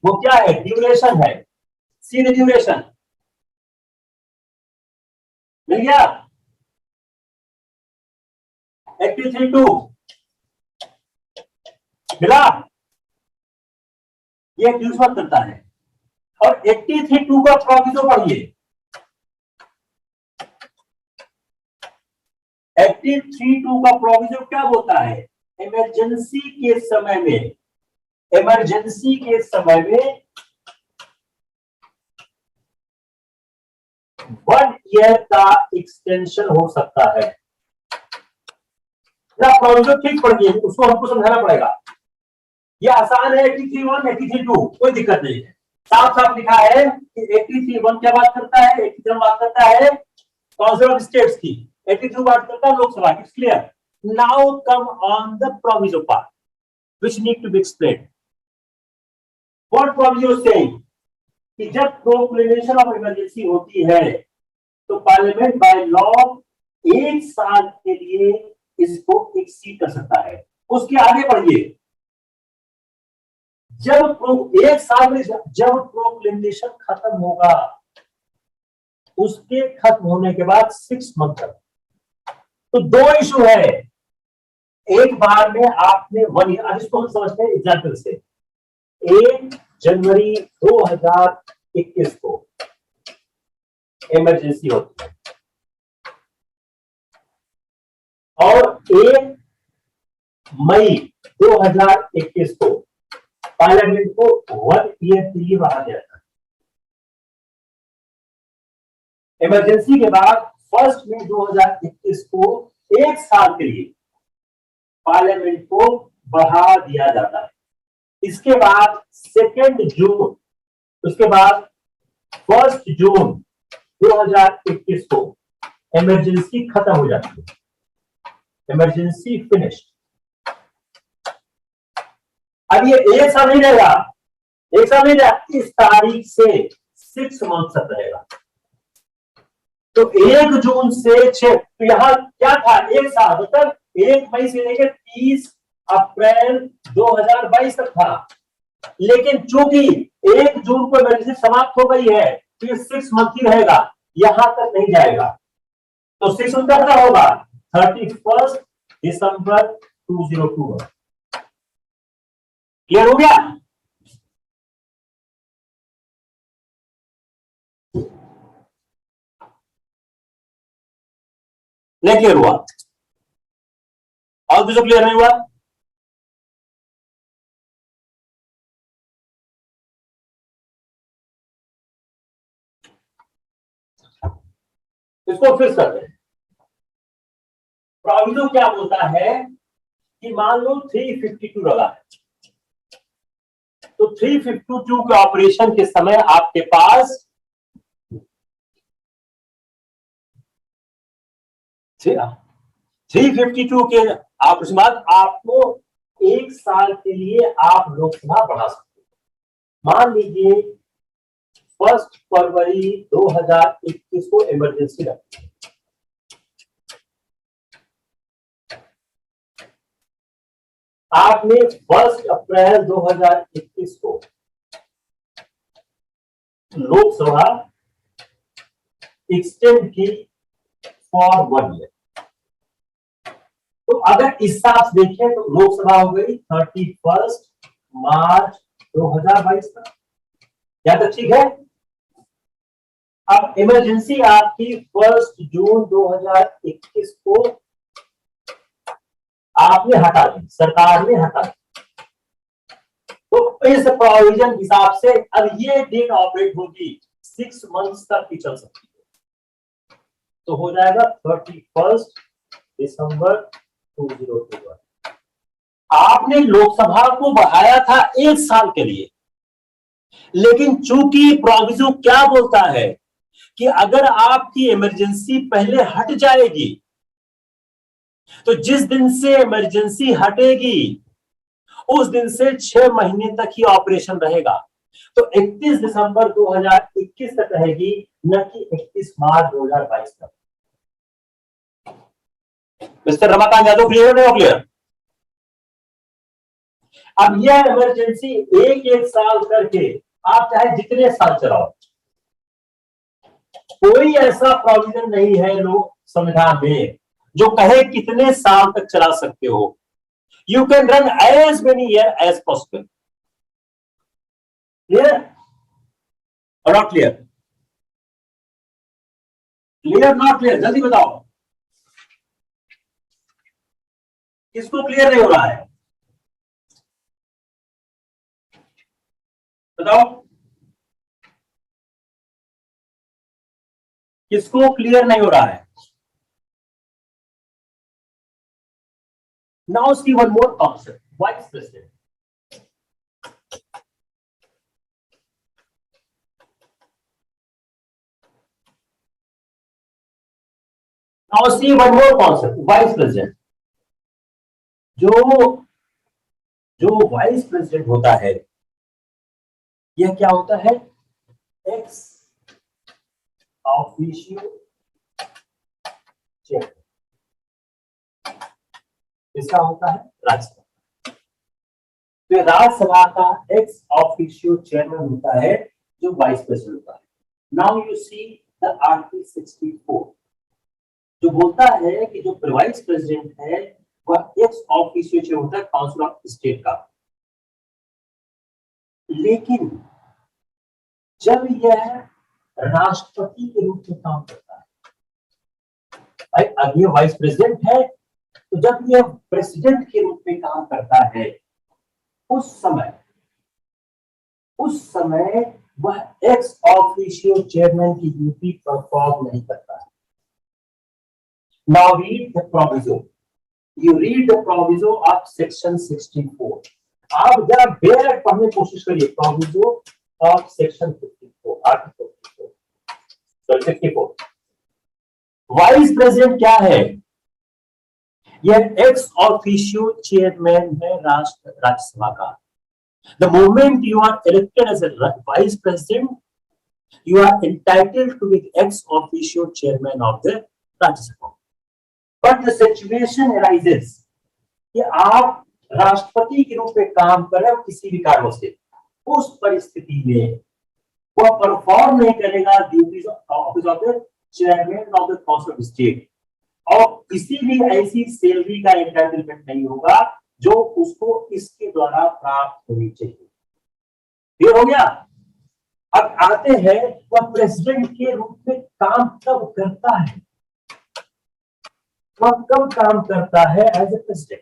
वो क्या है, ड्यूरेशन है। सी द ड्यूरेशन, मिल गया। 83(2) मिला, ये ड्यूरेशन करता है। और 83(2) का प्रोविजो पढ़िए। 83(2) का प्रोविजो क्या बोलता है, इमरजेंसी के समय में, इमरजेंसी के समय में 1 ईयर का एक्सटेंशन हो सकता है। प्रोविजो ठीक पढ़िए, उसको हमको समझाना पड़ेगा। ये आसान है, 83(1), 83(2), कोई दिक्कत नहीं है। साफ साफ लिखा है कि 83(1) क्या बात करता है, 83 बात करता है काउंसिल ऑफ स्टेट्स की, 83 बात करता है Lok Sabha. It's clear. Now come on the proviso part which need to be explained. What proviso saying कि जब प्रोक्लेमेशन ऑफ इमरजेंसी होती है तो पार्लियामेंट बाय लॉ 1 साल के लिए इसको एक्सीड कर सकता है। उसके आगे बढ़िए, जब 1 साल में जब प्रोक्लेमेशन खत्म होगा, उसके खत्म होने के बाद 6 मंथ तक, तो 2 इशू है। एक बार में आपने 1 ईयर, अब इसको हम समझते हैं एग्जाम्पल से। 1 जनवरी 2021 को इमरजेंसी होती है और 1 मई 2021 को पार्लियामेंट को 1 ईयर के लिए बढ़ा दिया था। इमरजेंसी के बाद 1 मई 2021 को 1 साल के लिए पार्लियामेंट को बढ़ा दिया जाता है। इसके बाद 2 जून, उसके बाद 1 जून 2021 को इमरजेंसी खत्म हो जाती है, इमरजेंसी फिनिश्ड। अब ये 1 साल नहीं रहेगा, 1 साल नहीं रहेगा, इस तारीख से 6 मंथ तक रहेगा। तो 1 जून से 6, तो यहां क्या था, 1 साल, मतलब 1 मई से लेकर 30 अप्रैल 2022 तक था। लेकिन चूंकि 1 जून को इमरजेंसी समाप्त हो गई है तो ये 6 मंथ ही रहेगा, यहां तक नहीं जाएगा। तो 6 मंथ का होगा 31 दिसंबर 2022। क्लियर हो गया। नहीं क्लियर हुआ, और कुछ क्लियर नहीं हुआ। इसको फिक्स करते हैं। प्रोविजो क्या बोलता है कि मान लो 352 लगा है, तो 352 के ऑपरेशन के समय आपके पास 352 के ऑपरेशन बाद आपको 1 साल के लिए आप लोकसभा बढ़ा सकते हैं। मान लीजिए 1 फरवरी 2021 को इमरजेंसी रखी है, आपने 1 अप्रैल 2021 को लोकसभा एक्सटेंड की फॉर 1 ईयर। तो अगर इस हिसाब से देखें तो लोकसभा हो गई 31 मार्च 2022 तक, क्या तक ठीक है। अब इमरजेंसी आपकी 1 जून 2021 को आपने हटा दी, सरकार ने हटा दी। तो इस प्रोविजन के हिसाब से अब ये डेट ऑपरेट होगी 6 मंथ्स तक की चल सकती है। तो हो जाएगा 31 दिसंबर 2021। आपने लोकसभा को बढ़ाया था 1 साल के लिए, लेकिन चूंकि प्रोविजो क्या बोलता है कि अगर आपकी इमरजेंसी पहले हट जाएगी तो जिस दिन से इमरजेंसी हटेगी उस दिन से 6 महीने तक ही ऑपरेशन रहेगा। तो 31 दिसंबर 2021 तक रहेगी, न कि 31 मार्च 2022 तक। मिस्टर रमाकांत यादव, क्लियर नहीं हो? क्लियर। अब यह इमरजेंसी एक साल करके आप चाहे जितने साल चलाओ, कोई ऐसा प्रोविजन नहीं है लोक संविधान में जो कहे कितने साल तक चला सकते हो। You can run as many years as possible. Clear or not clear? Clear not clear? जल्दी बताओ, किसको क्लियर नहीं हो रहा है? बताओ, किसको क्लियर नहीं हो रहा है? Now see one more concept, vice president. Now see one more concept, vice president. जो वाइस प्रेसिडेंट होता है, यह क्या होता है? Ex officio chairman. इसका होता है राज्यसभा। तो राज्यसभा का एक्स ऑफिशियो चेयरमैन होता है जो वाइस प्रेसिडेंट होता है। Now you see the article 64 जो बोलता है कि जो वाइस प्रेसिडेंट है वह एक्स ऑफिशियो चेयरमैन होता है काउंसिल ऑफ स्टेट का। लेकिन जब यह राष्ट्रपति के रूप में काम करता है, अब ये वाइस प्रेसिडेंट है, तो जब यह प्रेसिडेंट के रूप में काम करता है उस समय वह एक्स ऑफिशियो चेयरमैन की ड्यूटी परफॉर्म नहीं करता है। Now read the proviso, you read the proviso of section 64। आप जरा बेर पढ़ने की कोशिश करिए proviso of section 54, article 64। Vice president क्या है? यह एक्स ऑफिशियो चेयरमैन है राज्यसभा का। The moment you are elected as a vice president, you are entitled to be ex officio chairman of the Rajya Sabha. But the situation arises कि आप राष्ट्रपति के रूप में काम कर रहे हो किसी भी कारणों से, उस परिस्थिति में वह परफॉर्म नहीं करेगा duties office of the chairman of the council of state, और किसी भी ऐसी सैलरी का एंटाइटलमेंट नहीं होगा जो उसको इसके द्वारा प्राप्त होनी चाहिए। क्लियर हो गया? अब आते हैं वह प्रेसिडेंट के रूप में काम कब करता है, वह कब काम करता है एज ए प्रेसिडेंट।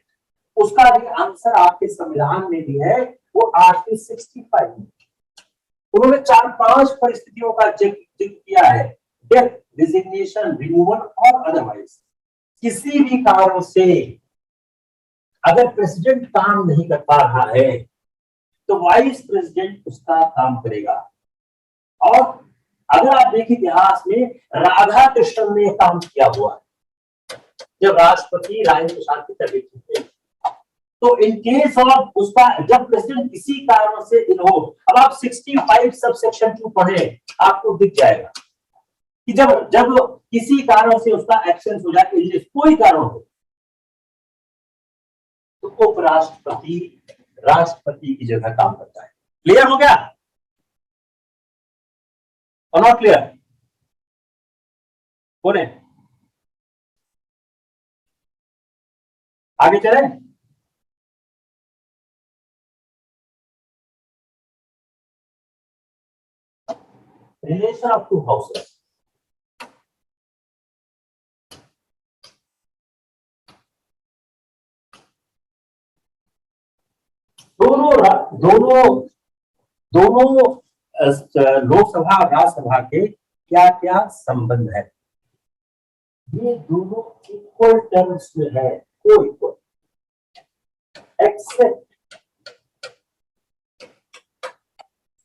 उसका भी आंसर आपके संविधान में भी है, वो आर्टिकल 65 में उन्होंने 4-5 परिस्थितियों का जिक्र किया है। डेथ, रिजिग्नेशन, रिमूवल और अदरवाइज किसी भी कारण से अगर प्रेसिडेंट काम नहीं कर पा रहा है तो वाइस प्रेसिडेंट उसका काम करेगा। और अगर आप देखिए इतिहास में राधा कृष्णन ने काम किया हुआ है, जब राष्ट्रपति राजेंद्र प्रसाद की तबीयत ठीक थी, तो इन केस ऑफ उसका जब प्रेसिडेंट किसी कारण से इन हो, अब आप 65 सबसेक्शन 2 पढ़े आपको दिख जाएगा कि जब किसी कारण से उसका एब्सेंस हो जाए, कोई कारण हो, तो उपराष्ट्रपति राष्ट्रपति की जगह काम करता है। क्लियर हो गया और नॉट क्लियर? कौन है? आगे चले। रिलेशन ऑफ टू हाउसेस, दोनों लोकसभा और राज्यसभा के क्या क्या संबंध है? ये दोनों इक्वल टर्म्स में है, को equal, except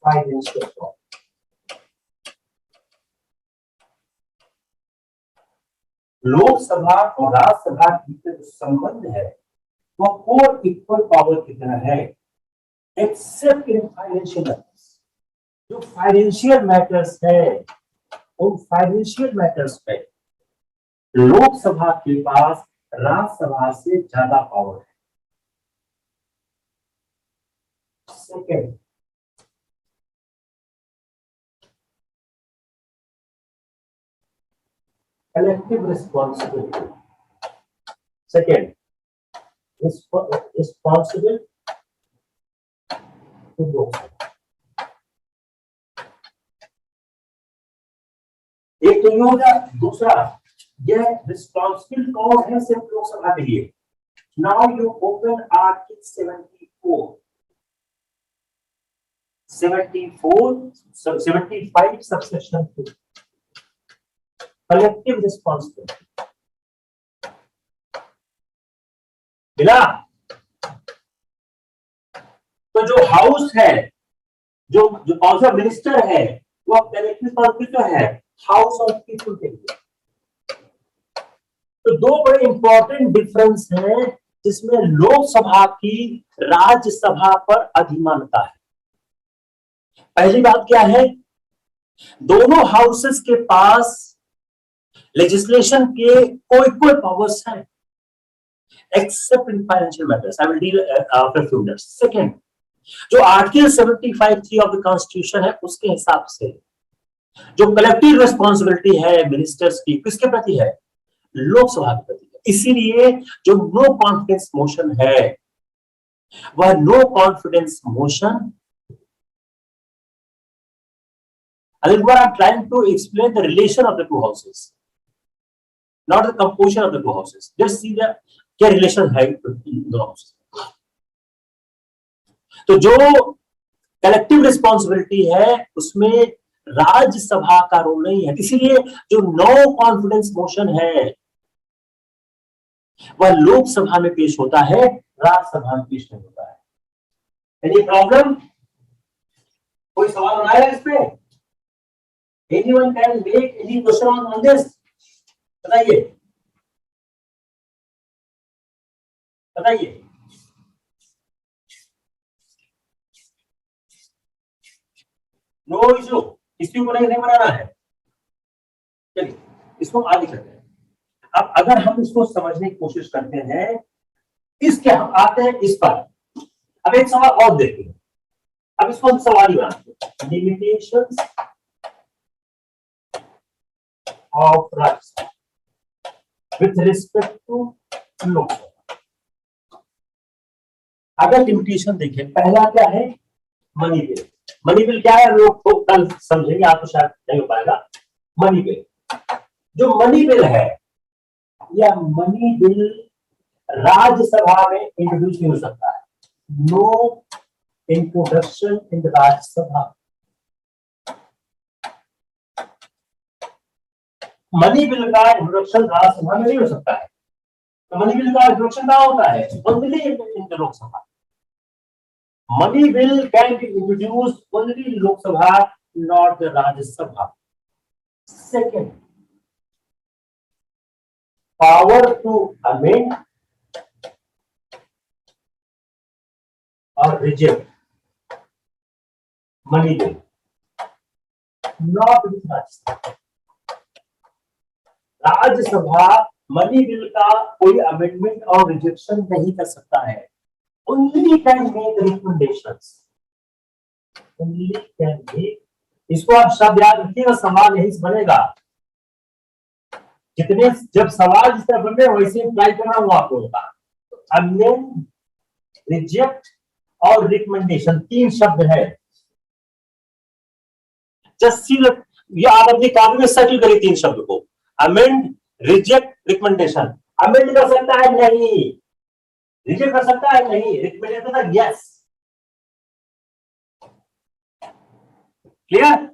financial power. Lok Sabha और राज्यसभा की जो संबंध है वह को इक्वल पावर की तरह है, एक्सेप्ट इन फाइनेंशियल मैटर्स। जो फाइनेंशियल मैटर्स है उन फाइनेंशियल मैटर्स पे लोकसभा के पास राज्यसभा से ज्यादा पावर है। Second, collective responsibility. Second, responsible to Lok Sabha. एक तो ये हो गया, दूसरा यह रिस्पॉन्सिबल कौन है सिर्फ लोकसभा के लिए। Now you open article 75 subsection 2, collective responsibility. मिला? तो जो हाउस है, जो पावर ऑफ मिनिस्टर है, वो कलेक्टिव रिस्पॉन्सिबिलिटी है हाउस ऑफ पीपल के लिए। तो दो बड़े इंपॉर्टेंट डिफरेंस हैं जिसमें लोकसभा की राज्यसभा पर अधिमानता है। पहली बात क्या है? दोनों हाउसेस के पास लेजिस्लेशन के को इक्वल पावर्स हैं accept in financial matters. I will deal after few minutes. Second, जो आर्टिकल 75(3) ऑफ द कॉन्स्टिट्यूशन है उसके हिसाब से जो कलेक्टिव रिस्पॉन्सिबिलिटी है मिनिस्टर्स की, किसके प्रति है? लोकसभा के प्रति है। इसीलिए जो नो कॉन्फिडेंस मोशन है वह no confidence motion, I am trying to explain the relation of the two houses, not the composition of the two houses. Just see the क्या relation है दोनों houses। तो जो कलेक्टिव रिस्पॉन्सिबिलिटी है उसमें राज्यसभा का रोल नहीं है। इसीलिए जो नो कॉन्फिडेंस मोशन है वह लोकसभा में पेश होता है, राज्यसभा में पेश नहीं होता है। Any problem? कोई सवाल बनाया इस पे? Anyone can make any question on this? बताइए बताइए। नो इशू, इसी को नहीं बनाना है। चलिए इसको आगे चलते हैं। अब अगर हम इसको समझने की कोशिश करते हैं, इसके हम आते हैं इस पर। अब एक सवाल और देखते हैं। अब इसको हम सवाल ही बनाते हैं, limitations of rights with respect to Lok Sabha. अगर लिमिटेशन देखें, पहला क्या है? Money bill. मनी बिल क्या है? लोग तो कल समझेंगे, आप तो शायद नहीं हो पाएगा। मनी बिल, जो मनी बिल है, यह मनी बिल राज्यसभा में इंट्रोड्यूस नहीं हो सकता है। No introduction in Rajya Sabha. Money bill का इंट्रोडक्शन राज्यसभा में नहीं हो सकता है। तो मनी बिल का इंट्रोडक्शन कहां होता है? Only in Lok Sabha. Money bill can be introduced only in Lok Sabha, not the Rajya Sabha. Second, power to amend और reject money bill, not with Rajya Sabha. Rajya Sabha money bill का कोई अमेंडमेंट और रिजेक्शन नहीं कर सकता है। only can make recommendations, only can make। इसको आप शब्द याद रखिएगा, सवाल यही से बनेगा। जितने जब सवाल जिस तरह बन रहे वैसे अप्लाई करना हुआ आपको होगा। अमेंड, रिजेक्ट और रिकमेंडेशन, तीन शब्द है। जस्ट सी दैट, ये आप अपनी कॉपी में सेटल करिए तीन शब्द को, अमेंड, रिजेक्ट, रिकमेंडेशन। अमेंड कर सकता है नहीं, रिजेक्ट कर सकता है नहीं, रिकमेंड करता है yes. Clear?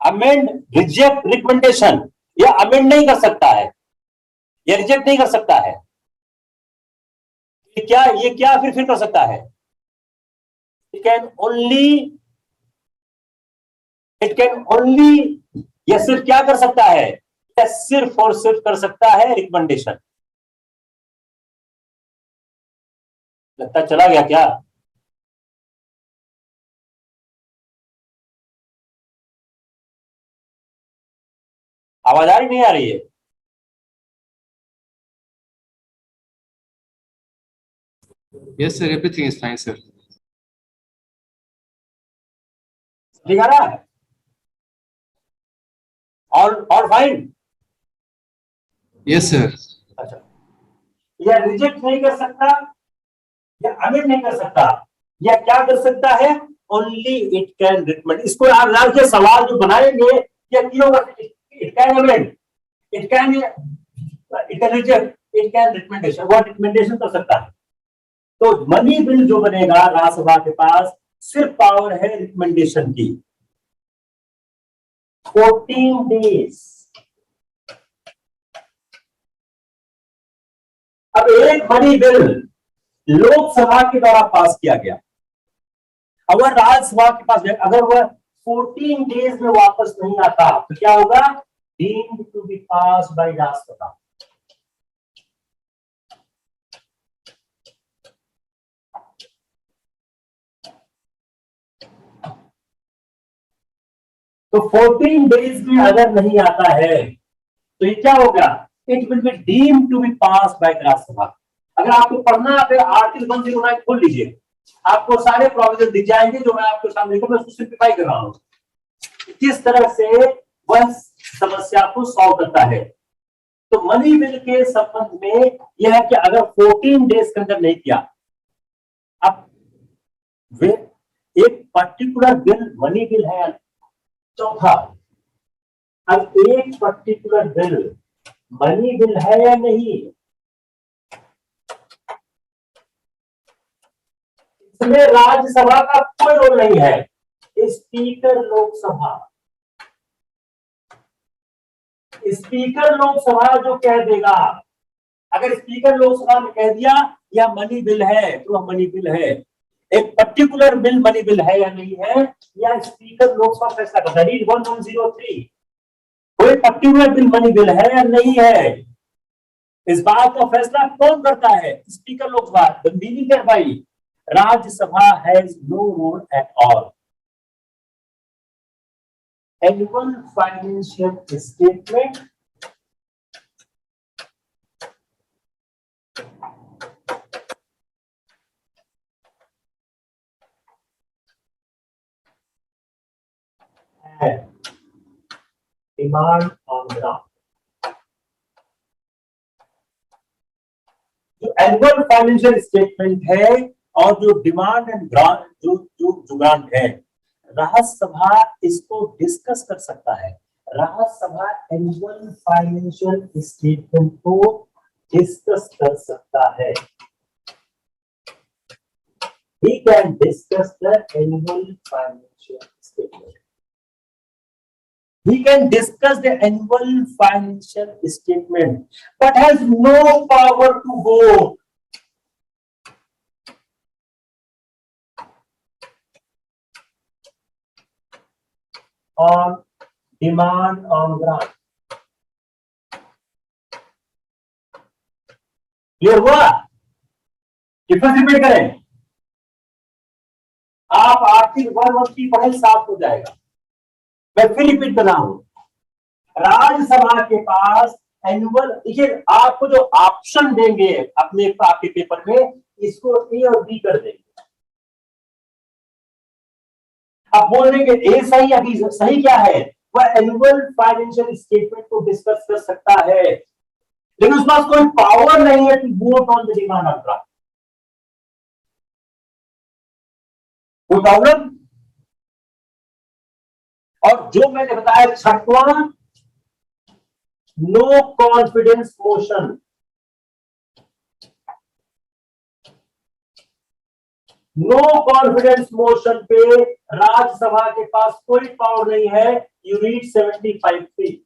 Amend, reject, recommendation, ये अमेंड नहीं कर सकता है, ये रिजेक्ट नहीं कर सकता है, ये क्या फिर कर सकता है? इट कैन ओनली, यह सिर्फ क्या कर सकता है? यह सिर्फ और सिर्फ कर सकता है रिकमेंडेशन। लगता चला गया क्या? आवाज आ रही नहीं आ रही है? Yes, sir. Everything is fine, sir. दिखा रहा है? और फाइन? Yes, sir. अच्छा, यह रिजेक्ट नहीं कर सकता, या अमेंड नहीं कर सकता, या क्या कर सकता है? Only it can recommend. इसको आप याद के सवाल जो बनाएंगे या क्यों होगा? It can amend, it can reject, it can recommendation, वो रिकमेंडेशन कर सकता है। तो मनी बिल जो बनेगा राज्यसभा के पास सिर्फ पावर है रिकमेंडेशन की। 14 डेज। अब एक मनी बिल लोकसभा के द्वारा पास किया गया, अगर राज्यसभा के पास अगर वह 14 डेज में वापस नहीं आता तो क्या होगा? Deemed to be pass by Rajya Sabha. तो 14 डेज में अगर नहीं आता है तो ये क्या होगा? It will be deemed to be pass by Rajya Sabha. अगर आपको पढ़ना है तो आर्टिकल 109 खोल लीजिए, आपको सारे प्रोविजन दिख जाएंगे जो मैं आपके सामने मैं उसको सिंप्लीफाई कर रहा हूं, किस तरह से वह समस्या को सॉल्व करता है। तो मनी बिल के संबंध में यह है कि अगर 14 डेज के अंदर नहीं किया, अब वे एक पर्टिकुलर बिल मनी बिल है। चौथा, अब एक पर्टिकुलर बिल मनी बिल है या नहीं, इसमें राज्यसभा का कोई रोल नहीं है। स्पीकर लोकसभा, स्पीकर लोकसभा जो कह देगा, अगर स्पीकर लोकसभा ने कह दिया यह मनी बिल है तो वह मनी बिल है। एक पर्टिकुलर बिल मनी बिल है या नहीं है, या स्पीकर लोकसभा फैसला करता है। रीड 1103, कोई पर्टिकुलर बिल मनी बिल है या नहीं है, इस बात का फैसला कौन करता है? स्पीकर लोकसभा। द मीनिंग है भाई, Rajya Sabha has no role at all. Annual financial statement है डिमांड ऑन ग्रांट। जो एनुअल फाइनेंशियल स्टेटमेंट है और जो डिमांड एंड ग्रांट जो ग्रांट है, राज्यसभा इसको डिस्कस कर सकता है। राज्यसभा एनुअल फाइनेंशियल स्टेटमेंट को डिस्कस कर सकता है। He can discuss the annual financial statement. He can discuss the annual financial statement, but has no power to vote. On demand on grant. Clear हुआ? कितना रिपीट करें? आप आर्टिकल 113 पढ़े, साफ हो जाएगा। मैं फिर रिपीट कर रहा हूं, राज्यसभा के पास एनुअल, देखिए आपको जो ऑप्शन देंगे अपने आपके पेपर में, इसको ए और बी कर देंगे। आप बोल देंगे ए सही या बी सही, क्या है वह एनुअल फाइनेंशियल स्टेटमेंट को डिस्कस कर सकता है, लेकिन उसके पास कोई पावर नहीं है to vote on the demand of draft. कोई प्रॉब्लम? और जो मैंने बताया छठवां, no confidence motion. No confidence motion पे राज्यसभा के पास कोई पावर नहीं है। You read 75(3).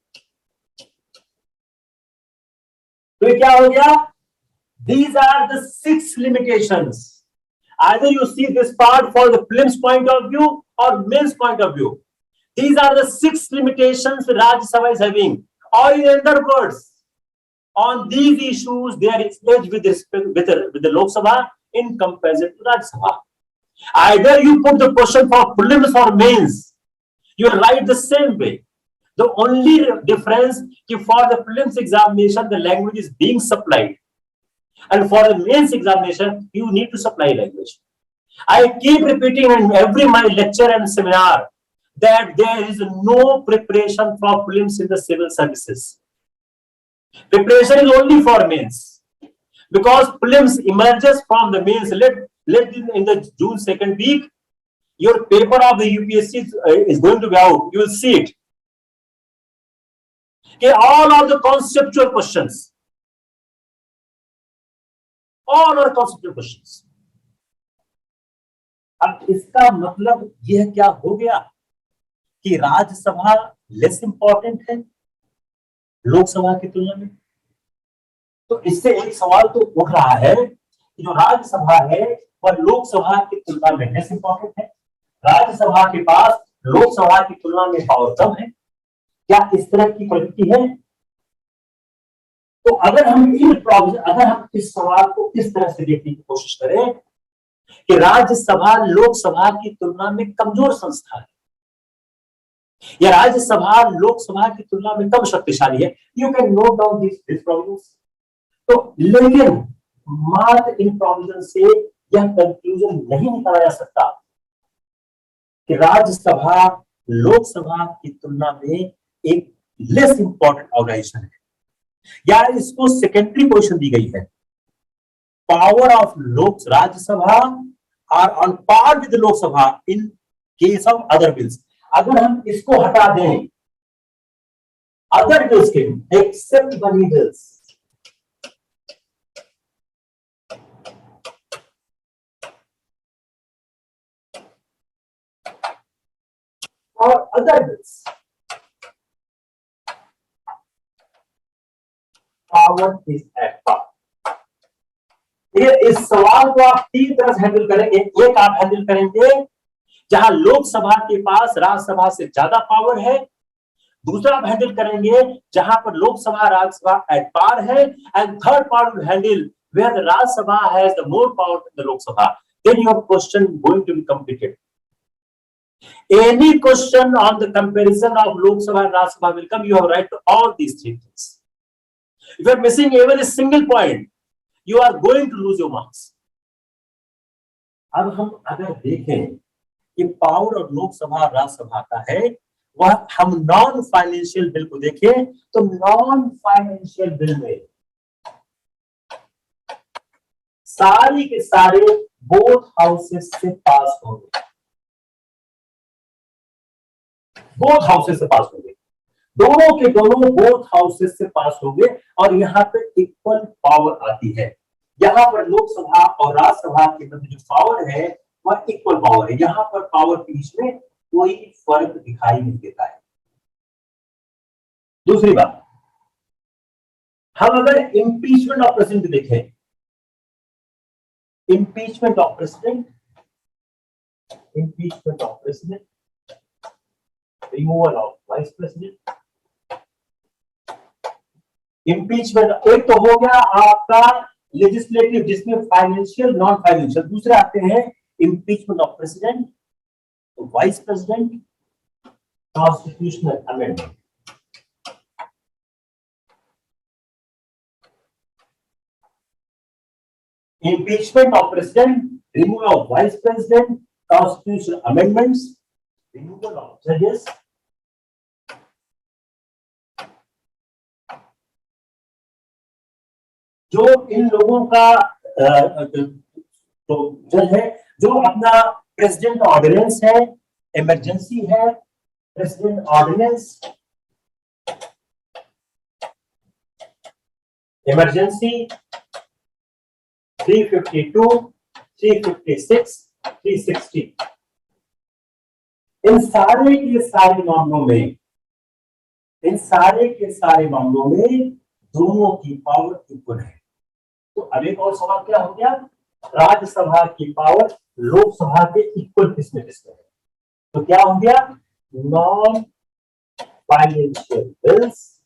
तो ये क्या हो गया? These are the 6 limitations. Either you see this part for the prelims point of view or mains point of view. These are the 6 limitations Rajya Sabha is having. Or in other words, on these issues, there is edge with respect with the Lok Sabha in comparison to Rajya Sabha. Either you put the question for prelims or mains, you write the same way. The only difference is for the prelims examination, the language is being supplied. And for the mains examination, you need to supply language. I keep repeating in every my lecture and seminar that there is no preparation for prelims in the civil services. Preparation is only for mains, because prelims emerges from the mains. Let in the June 2nd week, your paper of the UPSC is going to be out. You will see it. Okay, all are the conceptual questions. All are conceptual questions. अब इसका मतलब यह क्या हो गया कि Rajya Sabha less important है लोकसभा की तुलना में? तो इससे एक सवाल तो उठ रहा है कि जो राज्यसभा है वह लोकसभा की तुलना में लेस इंपॉर्टेंट है। राज्यसभा के पास लोकसभा की तुलना में पावर कम है। क्या इस तरह की प्रवृत्ति है? तो अगर हम इस सवाल को इस तरह से देखने की कोशिश करें कि राज्यसभा लोकसभा की तुलना में कमजोर संस्था है या राज्यसभा लोकसभा की तुलना में कम शक्तिशाली है, you can note down this problems. तो लेकिन मात्र इन प्रोविजन से यह कंक्लूजन नहीं निकाला जा सकता कि राज्यसभा लोकसभा की तुलना में एक लेस इंपॉर्टेंट ऑर्गेनाइजेशन है, या इसको सेकेंडरी पोजीशन दी गई है। Power of Rajya Sabha are on par with Lok Sabha in case of other bills. अगर हम इसको हटा दें अदर बिल्स के, एक्सेप्ट मनी बिल्स, और other bills, power is at par. इस सवाल को आप 3 तरह से हैंडल करेंगे। एक आप हैंडल करेंगे जहां लोकसभा के पास राज्यसभा से ज्यादा पावर है। दूसरा आप हैंडल करेंगे जहां पर लोकसभा राज्यसभा एट पार है। And third part will handle where the Rajya Sabha has the more power than the Lok Sabha. Then your question going to be completed. Any question on the comparison of Lok Sabha and Rajya Sabha will come. You have right to all these 3 things. If you are missing even a single point, you are going to lose your marks. अब हम अगर देखें कि power और लोकसभा और राज्यसभा का है, वह हम नॉन फाइनेंशियल बिल को देखें तो नॉन फाइनेंशियल बिल में सारी के सारे बोथ हाउसेस से पास होंगे। बोथ हाउसेस से पास होंगे, दोनों के दोनों बोथ हाउसेस से पास होंगे। और यहाँ पे इक्वल पावर आती है। यहाँ पर लोकसभा और राज्यसभा के मध्य जो पावर है वह इक्वल पावर है। यहाँ पर पावर के बीच में कोई फर्क दिखाई नहीं देता है। दूसरी बात, हम अगर इम्पीचमेंट ऑफ प्रेसिडेंट देखें, impeachment of president, impeachment of president, removal of vice president, impeachment एक तो हो गया आपका लेजिस्लेटिव जिसमें फाइनेंशियल नॉन फाइनेंशियल। दूसरे आते हैं impeachment of president, vice president, constitutional amendment. impeachment of president, removal of vice president, constitutional amendments, removal of judges, जो इन लोगों का तो जज है, जो अपना प्रेसिडेंट ऑर्डिनेंस है, इमरजेंसी है, प्रेसिडेंट ऑर्डिनेंस, इमरजेंसी 352, 356, 360, इन सारे के सारे मामलों में, इन सारे के सारे मामलों में दोनों की पावर इक्वल है। तो अब एक और सवाल क्या हो गया, राज्यसभा की पावर लोकसभा के इक्वल किसमें किसमें है? तो क्या हो गया, नॉन फाइनेंशियल बिल्स,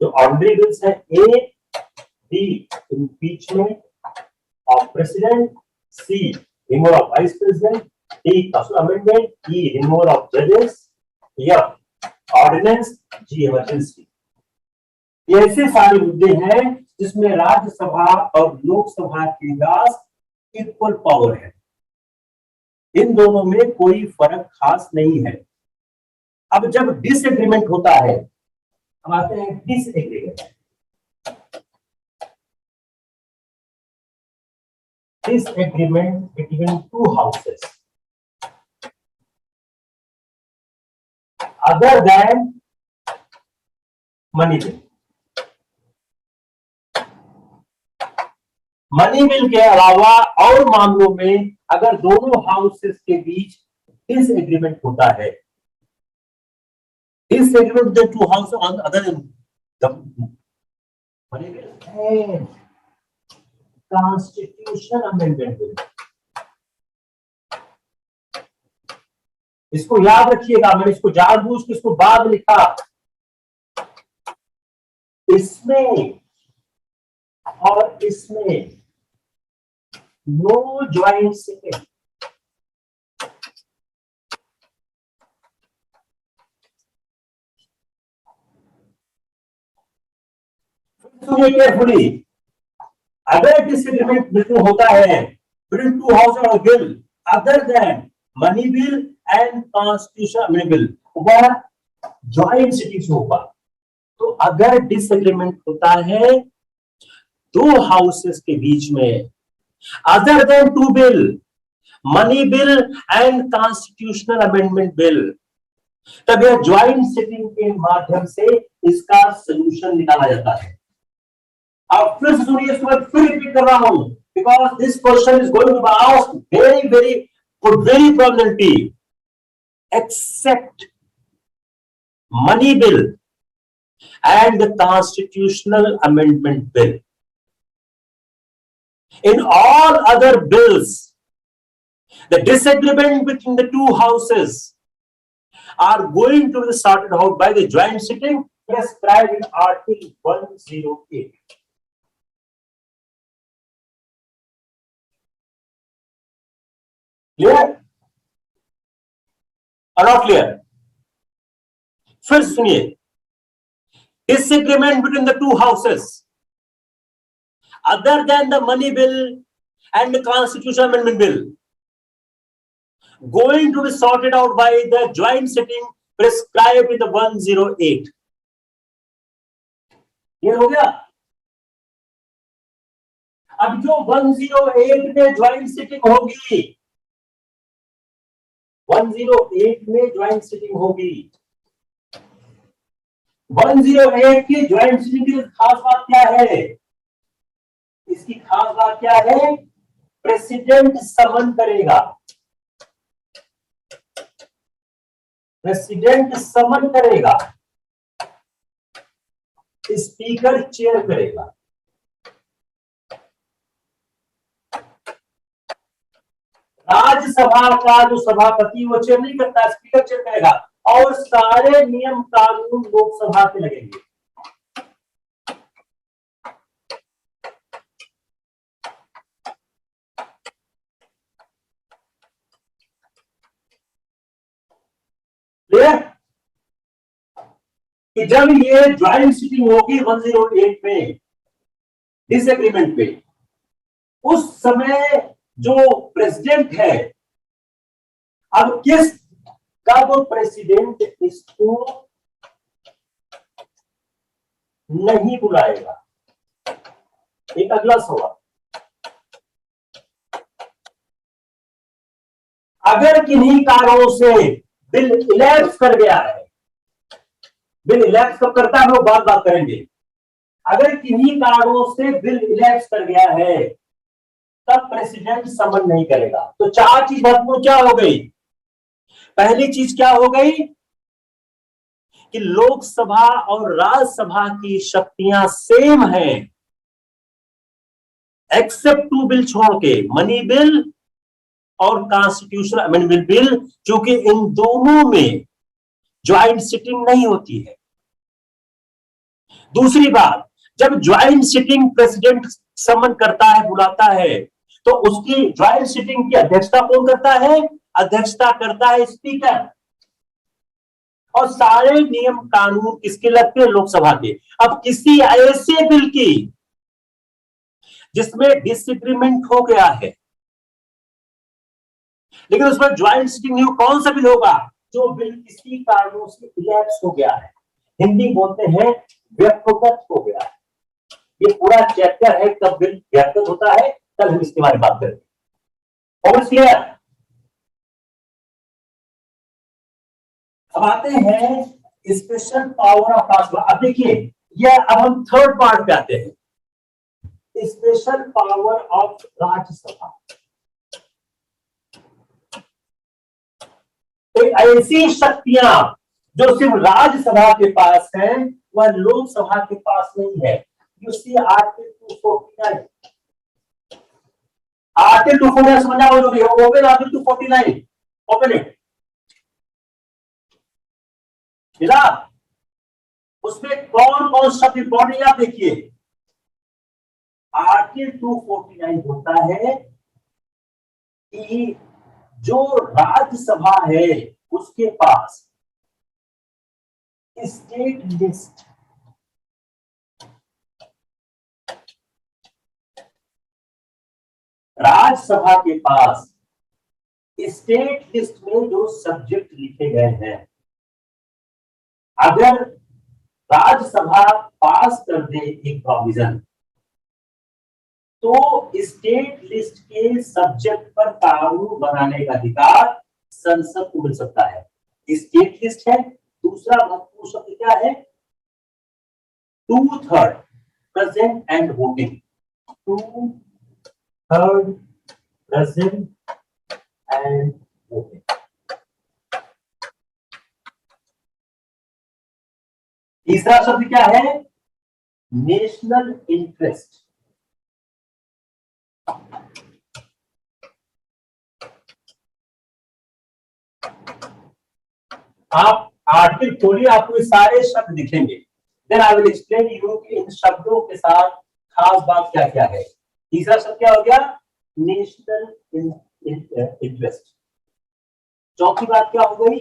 जो ऑर्डिनरी बिल्स है, A B impeachment of president, C removal of vice president, D constitutional amendment, E removal of जजेस, एफ ऑर्डिनेंस, जी इमरजेंसी। ये ऐसे सारे मुद्दे हैं जिसमें राज्यसभा और लोकसभा के पास इक्वल पावर है, इन दोनों में कोई फर्क खास नहीं है। अब जब डिसएग्रीमेंट होता है, हम आते हैं disagreement. Disagreement between two houses other than money bill. Money bill के अलावा और मामलों में अगर दोनों हाउसेस के बीच डिसएग्रीमेंट होता है, disagreement with the two houses on other than the money bill and constitutional amendment bill। इसको याद रखिएगा, मैंने इसको जानबूझ के इसको बाद लिखा, इसमें और इसमें नो ज्वाइंट सिटिंग। सुनिए केयरफुली, अगर डिसएग्रीमेंट बिल्कुल होता है बिटवीन टू हाउस और bill other than money bill and constitution amendment bill, वह ज्वाइंट सिटिंग से होगा। तो अगर डिसएग्रीमेंट होता है दो हाउसेस के बीच में other than two bill, money bill and constitutional amendment bill, तब यह ज्वाइंट सिटिंग के माध्यम से इसका सोल्यूशन निकाला जाता है। अब फिर सुनिए, इसके बाद फिर रिपीट कर रहा हूं, because this question is going to be asked very very for very probability, except money bill and the constitutional amendment bill. In all other bills, the disagreement between the two houses are going to be sorted out by the joint sitting prescribed in Article 108. Clear or not clear? फिर सुनिए, disagreement between the two houses other than the money bill and the constitutional amendment bill going to be sorted out by the joint sitting prescribed in the 108. ये हो गया। अब जो 108 में joint sitting होगी, 108 में ज्वाइंट सिटिंग होगी, 108 की ज्वाइंट सिटिंग की खास बात क्या है? इसकी खास बात क्या है? प्रेसिडेंट समन करेगा, प्रेसिडेंट समन करेगा, स्पीकर चेयर करेगा। राज्यसभा का जो सभापति वो चेयर नहीं करता, स्पीकर चेयर करेगा, और सारे नियम कानून लोकसभा के लगेंगे। कि जब ये ज्वाइंट सिटिंग होगी 108 में, डिसएग्रीमेंट पे, उस समय जो प्रेसिडेंट है, अब किस का वो प्रेसिडेंट इसको नहीं बुलाएगा, एक अगला सवाल। अगर किन्हीं कारणों से बिल इलैप्स कर गया है, बिल इलैप्स कब करता है हम लोग बात करेंगे, अगर किन्हीं कारणों से बिल इलैप्स कर गया है तब प्रेसिडेंट समन नहीं करेगा। तो चार चीज महत्वपूर्ण क्या हो गई। पहली चीज क्या हो गई कि लोकसभा और राज्यसभा की शक्तियां सेम हैं, एक्सेप्ट टू बिल छोड़ के, मनी बिल और कॉन्स्टिट्यूशनल अमेंडमेंट बिल, क्योंकि इन दोनों में ज्वाइंट सिटिंग नहीं होती है। दूसरी बात, जब ज्वाइंट सिटिंग प्रेसिडेंट समन करता है, बुलाता है, तो उसकी ज्वाइंट सिटिंग की अध्यक्षता कौन करता है, अध्यक्षता करता है स्पीकर, और सारे नियम कानून किसके लगते हैं, लोकसभा के। अब किसी ऐसे बिल की जिसमें डिसएग्रीमेंट हो गया है लेकिन उसमें ज्वाइंट सिटिंग नहीं, कौन सा बिल होगा, जो बिल किसी कारणों से इलैप्स हो गया है, हिंदी बोलते हैं व्यक्तिगत हो गया है। ये पूरा चैप्टर है कब बिल व्यक्तिगत होता है, कल हम इसके बारे में बात करेंगे। और क्लियर। अब आते हैं स्पेशल पावर ऑफ राज्यसभा। अब देखिए यह, अब हम थर्ड पार्ट पे आते हैं, स्पेशल पावर ऑफ राज्यसभा। एक ऐसी शक्तियां जो सिर्फ राज्यसभा के पास है, वह लोकसभा के पास नहीं है। यू सी आर्टिकल 249, आर्टिकल 249 समझा हो, ओपन आर्टिकल 249, ओपन इट। उसमें कौन कौन शब्द इंपॉर्टेंट आप देखिए। आर्टिकल 249 होता है कि जो राज्यसभा है उसके पास स्टेट लिस्ट, राज्यसभा के पास स्टेट लिस्ट में जो सब्जेक्ट लिखे गए हैं, अगर राज्यसभा पास कर दे एक प्रोविजन, तो स्टेट लिस्ट के सब्जेक्ट पर कानून बनाने का अधिकार संसद को मिल सकता है। स्टेट लिस्ट है। दूसरा महत्वपूर्ण शब्द क्या है, 2/3 present and voting, 2/3 present and voting. तीसरा शब्द क्या है, नेशनल इंटरेस्ट। आप आर्टिकल खोलिए, आपको सारे शब्द दिखेंगे। Then I will explain you कि इन शब्दों के साथ खास बात क्या क्या है। तीसरा शब्द क्या हो गया, नेशनल इंटरेस्ट। चौथी बात क्या हो गई,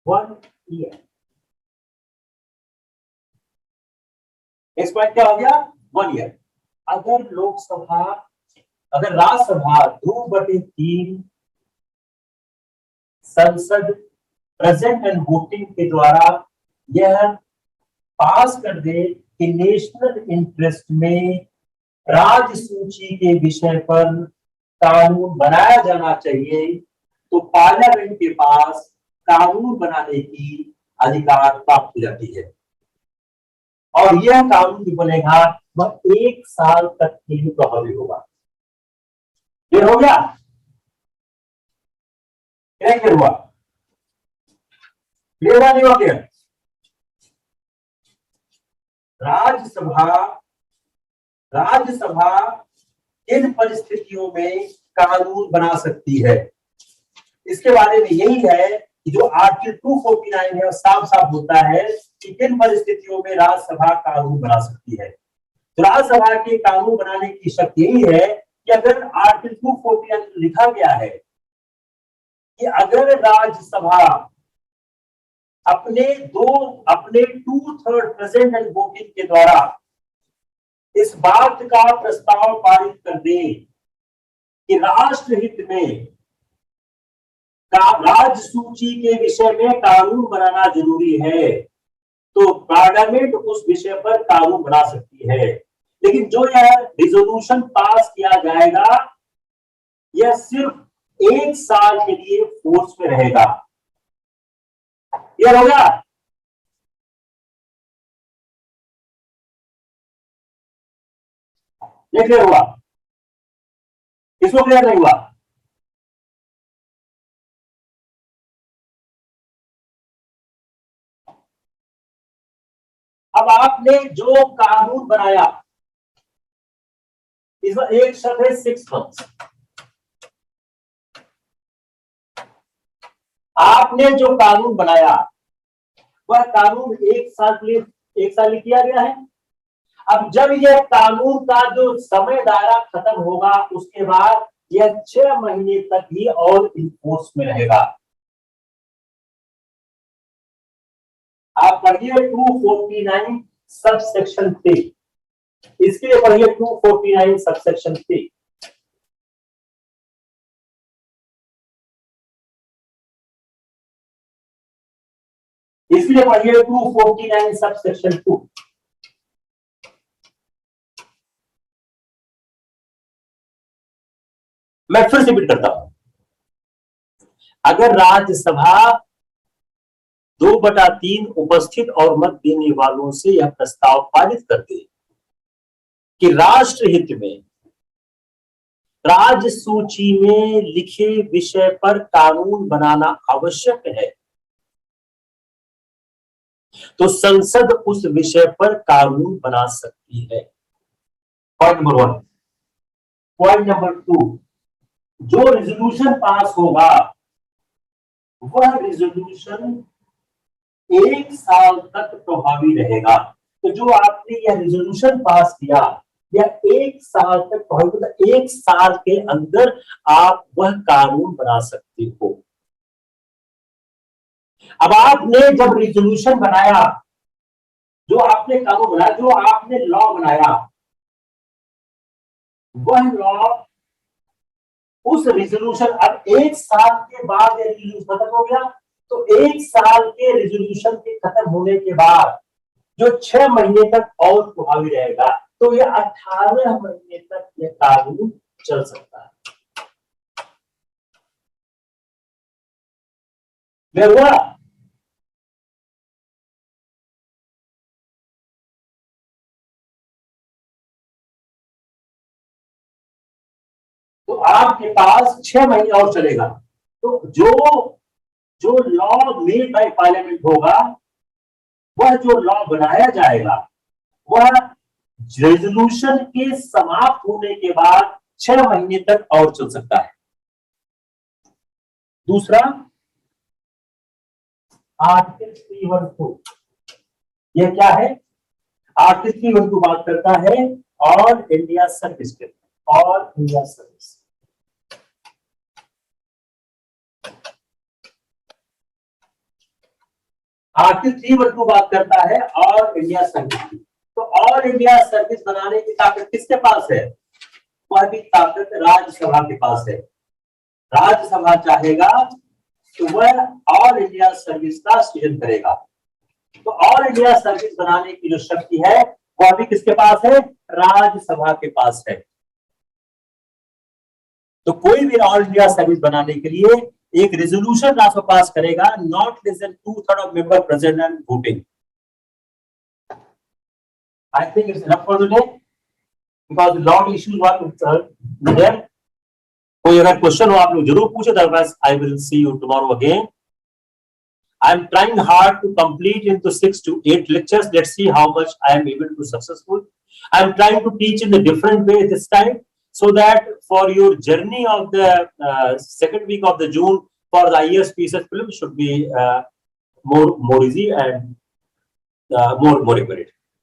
1 ईयर। नेक्स्ट पॉइंट क्या हो गया, 1 ईयर। अगर लोकसभा, अगर राज्यसभा 2/3 संसद प्रेजेंट एंड वोटिंग के द्वारा यह पास कर दे कि नेशनल इंटरेस्ट में राज्य सूची के विषय पर कानून बनाया जाना चाहिए, तो पार्लियामेंट के पास कानून बनाने की अधिकार प्राप्त हो जाती है। और यह कानून जो बनेगा वह 1 साल तक के लिए प्रभावी होगा। क्लियर हो गया, क्लियर हुआ, क्लियर हुआ नहीं हुआ क्लियर। राज्यसभा किन परिस्थितियों में कानून बना सकती है, इसके बारे में यही है कि जो आर्टिकल 249 है साफ साफ होता है कि किन परिस्थितियों में राज्यसभा कानून बना सकती है। तो राज्यसभा के कानून बनाने की शक्ति यही है कि अगर आर्टिकल 249 लिखा गया है कि अगर राज्यसभा अपने 2/3 प्रेजेंट एंड वोटिंग के द्वारा इस बात का प्रस्ताव पारित कर दें कि राष्ट्रहित में राज्य सूची के विषय में कानून बनाना जरूरी है, तो पार्लियामेंट उस विषय पर कानून बना सकती है। लेकिन जो यह रिजोल्यूशन पास किया जाएगा यह सिर्फ 1 साल के लिए फोर्स में रहेगा। क्लियर हो गया? ये क्लियर हुआ? इसको क्लियर नहीं हुआ? अब आपने जो कानून बनाया इसमें एक शर्त है 6 मंथ्स। आपने जो कानून बनाया वह कानून 1 साल के लिए 1 साल किया गया है। अब जब यह कानून का जो समय दायरा खत्म होगा उसके बाद यह 6 महीने तक ही और इन्फोर्स में रहेगा। आप पढ़िए 249 सब सेक्शन 3, इसके लिए पढ़िए 249 सब सेक्शन 3। इसलिए पढ़िए 249 सब सेक्शन 2। मैं फिर से रिपीट करता हूं, अगर राज्यसभा 2/3 उपस्थित और मत देने वालों से यह प्रस्ताव पारित कर दे कि राष्ट्रहित में राज्य सूची में लिखे विषय पर कानून बनाना आवश्यक है, तो संसद उस विषय पर कानून बना सकती है। Point number 1। पॉइंट नंबर 2, जो रिजोल्यूशन पास होगा वह रिजोल्यूशन 1 साल तक प्रभावी रहेगा। तो जो आपने यह रिजोल्यूशन पास किया यह 1 साल तक प्रभावी, तो 1 साल के अंदर आप वह कानून बना सकते हो। अब आपने जब रिजोल्यूशन बनाया, जो आपने कानून बनाया, जो आपने लॉ बनाया, वह लॉ उस रिजोल्यूशन, अब 1 साल के बाद यह रिजोल्यूशन खत्म हो गया, तो 1 साल के रिजोल्यूशन के खत्म होने के बाद जो 6 महीने तक और प्रभावी रहेगा, तो यह 18 महीने तक यह कानून चल सकता है। हुआ? तो आपके पास 6 महीने और चलेगा। तो जो लॉ मेड बाय पार्लियामेंट होगा, वह जो लॉ बनाया जाएगा वह रेजोल्यूशन के समाप्त होने के बाद 6 महीने तक और चल सकता है। दूसरा, आर्टिकल 312, यह क्या है? आर्टिकल 312 बात करता है ऑल इंडिया सर्विस के, ऑल इंडिया सर्विस। आर्टिकल 312 बात करता है ऑल इंडिया सर्विस की। तो ऑल इंडिया सर्विस बनाने की ताकत किसके पास है? वह भी ताकत राज्यसभा के पास है। राज्यसभा चाहेगा तो वह ऑल इंडिया सर्विस का सृजन करेगा। तो ऑल इंडिया सर्विस बनाने की जो शक्ति है वह भी किसके पास है? राज्यसभा के पास है। तो कोई भी ऑल इंडिया सर्विस बनाने के लिए एक रेजोल्यूशन राज्यसभा पास करेगा, not less than 2/3 of member present and voting. I think it's enough for today because lot issues were there. कोई अगर क्वेश्चन हो आप लोग जरूर पूछे, otherwise I will see you tomorrow again. I am trying hard to complete into 6 to 8 lectures. Let's see how much I am able to successful. I am trying to teach in a different way this time, so that for your journey of the second week of the June for the IAS PCS film should be more easy and more accurate.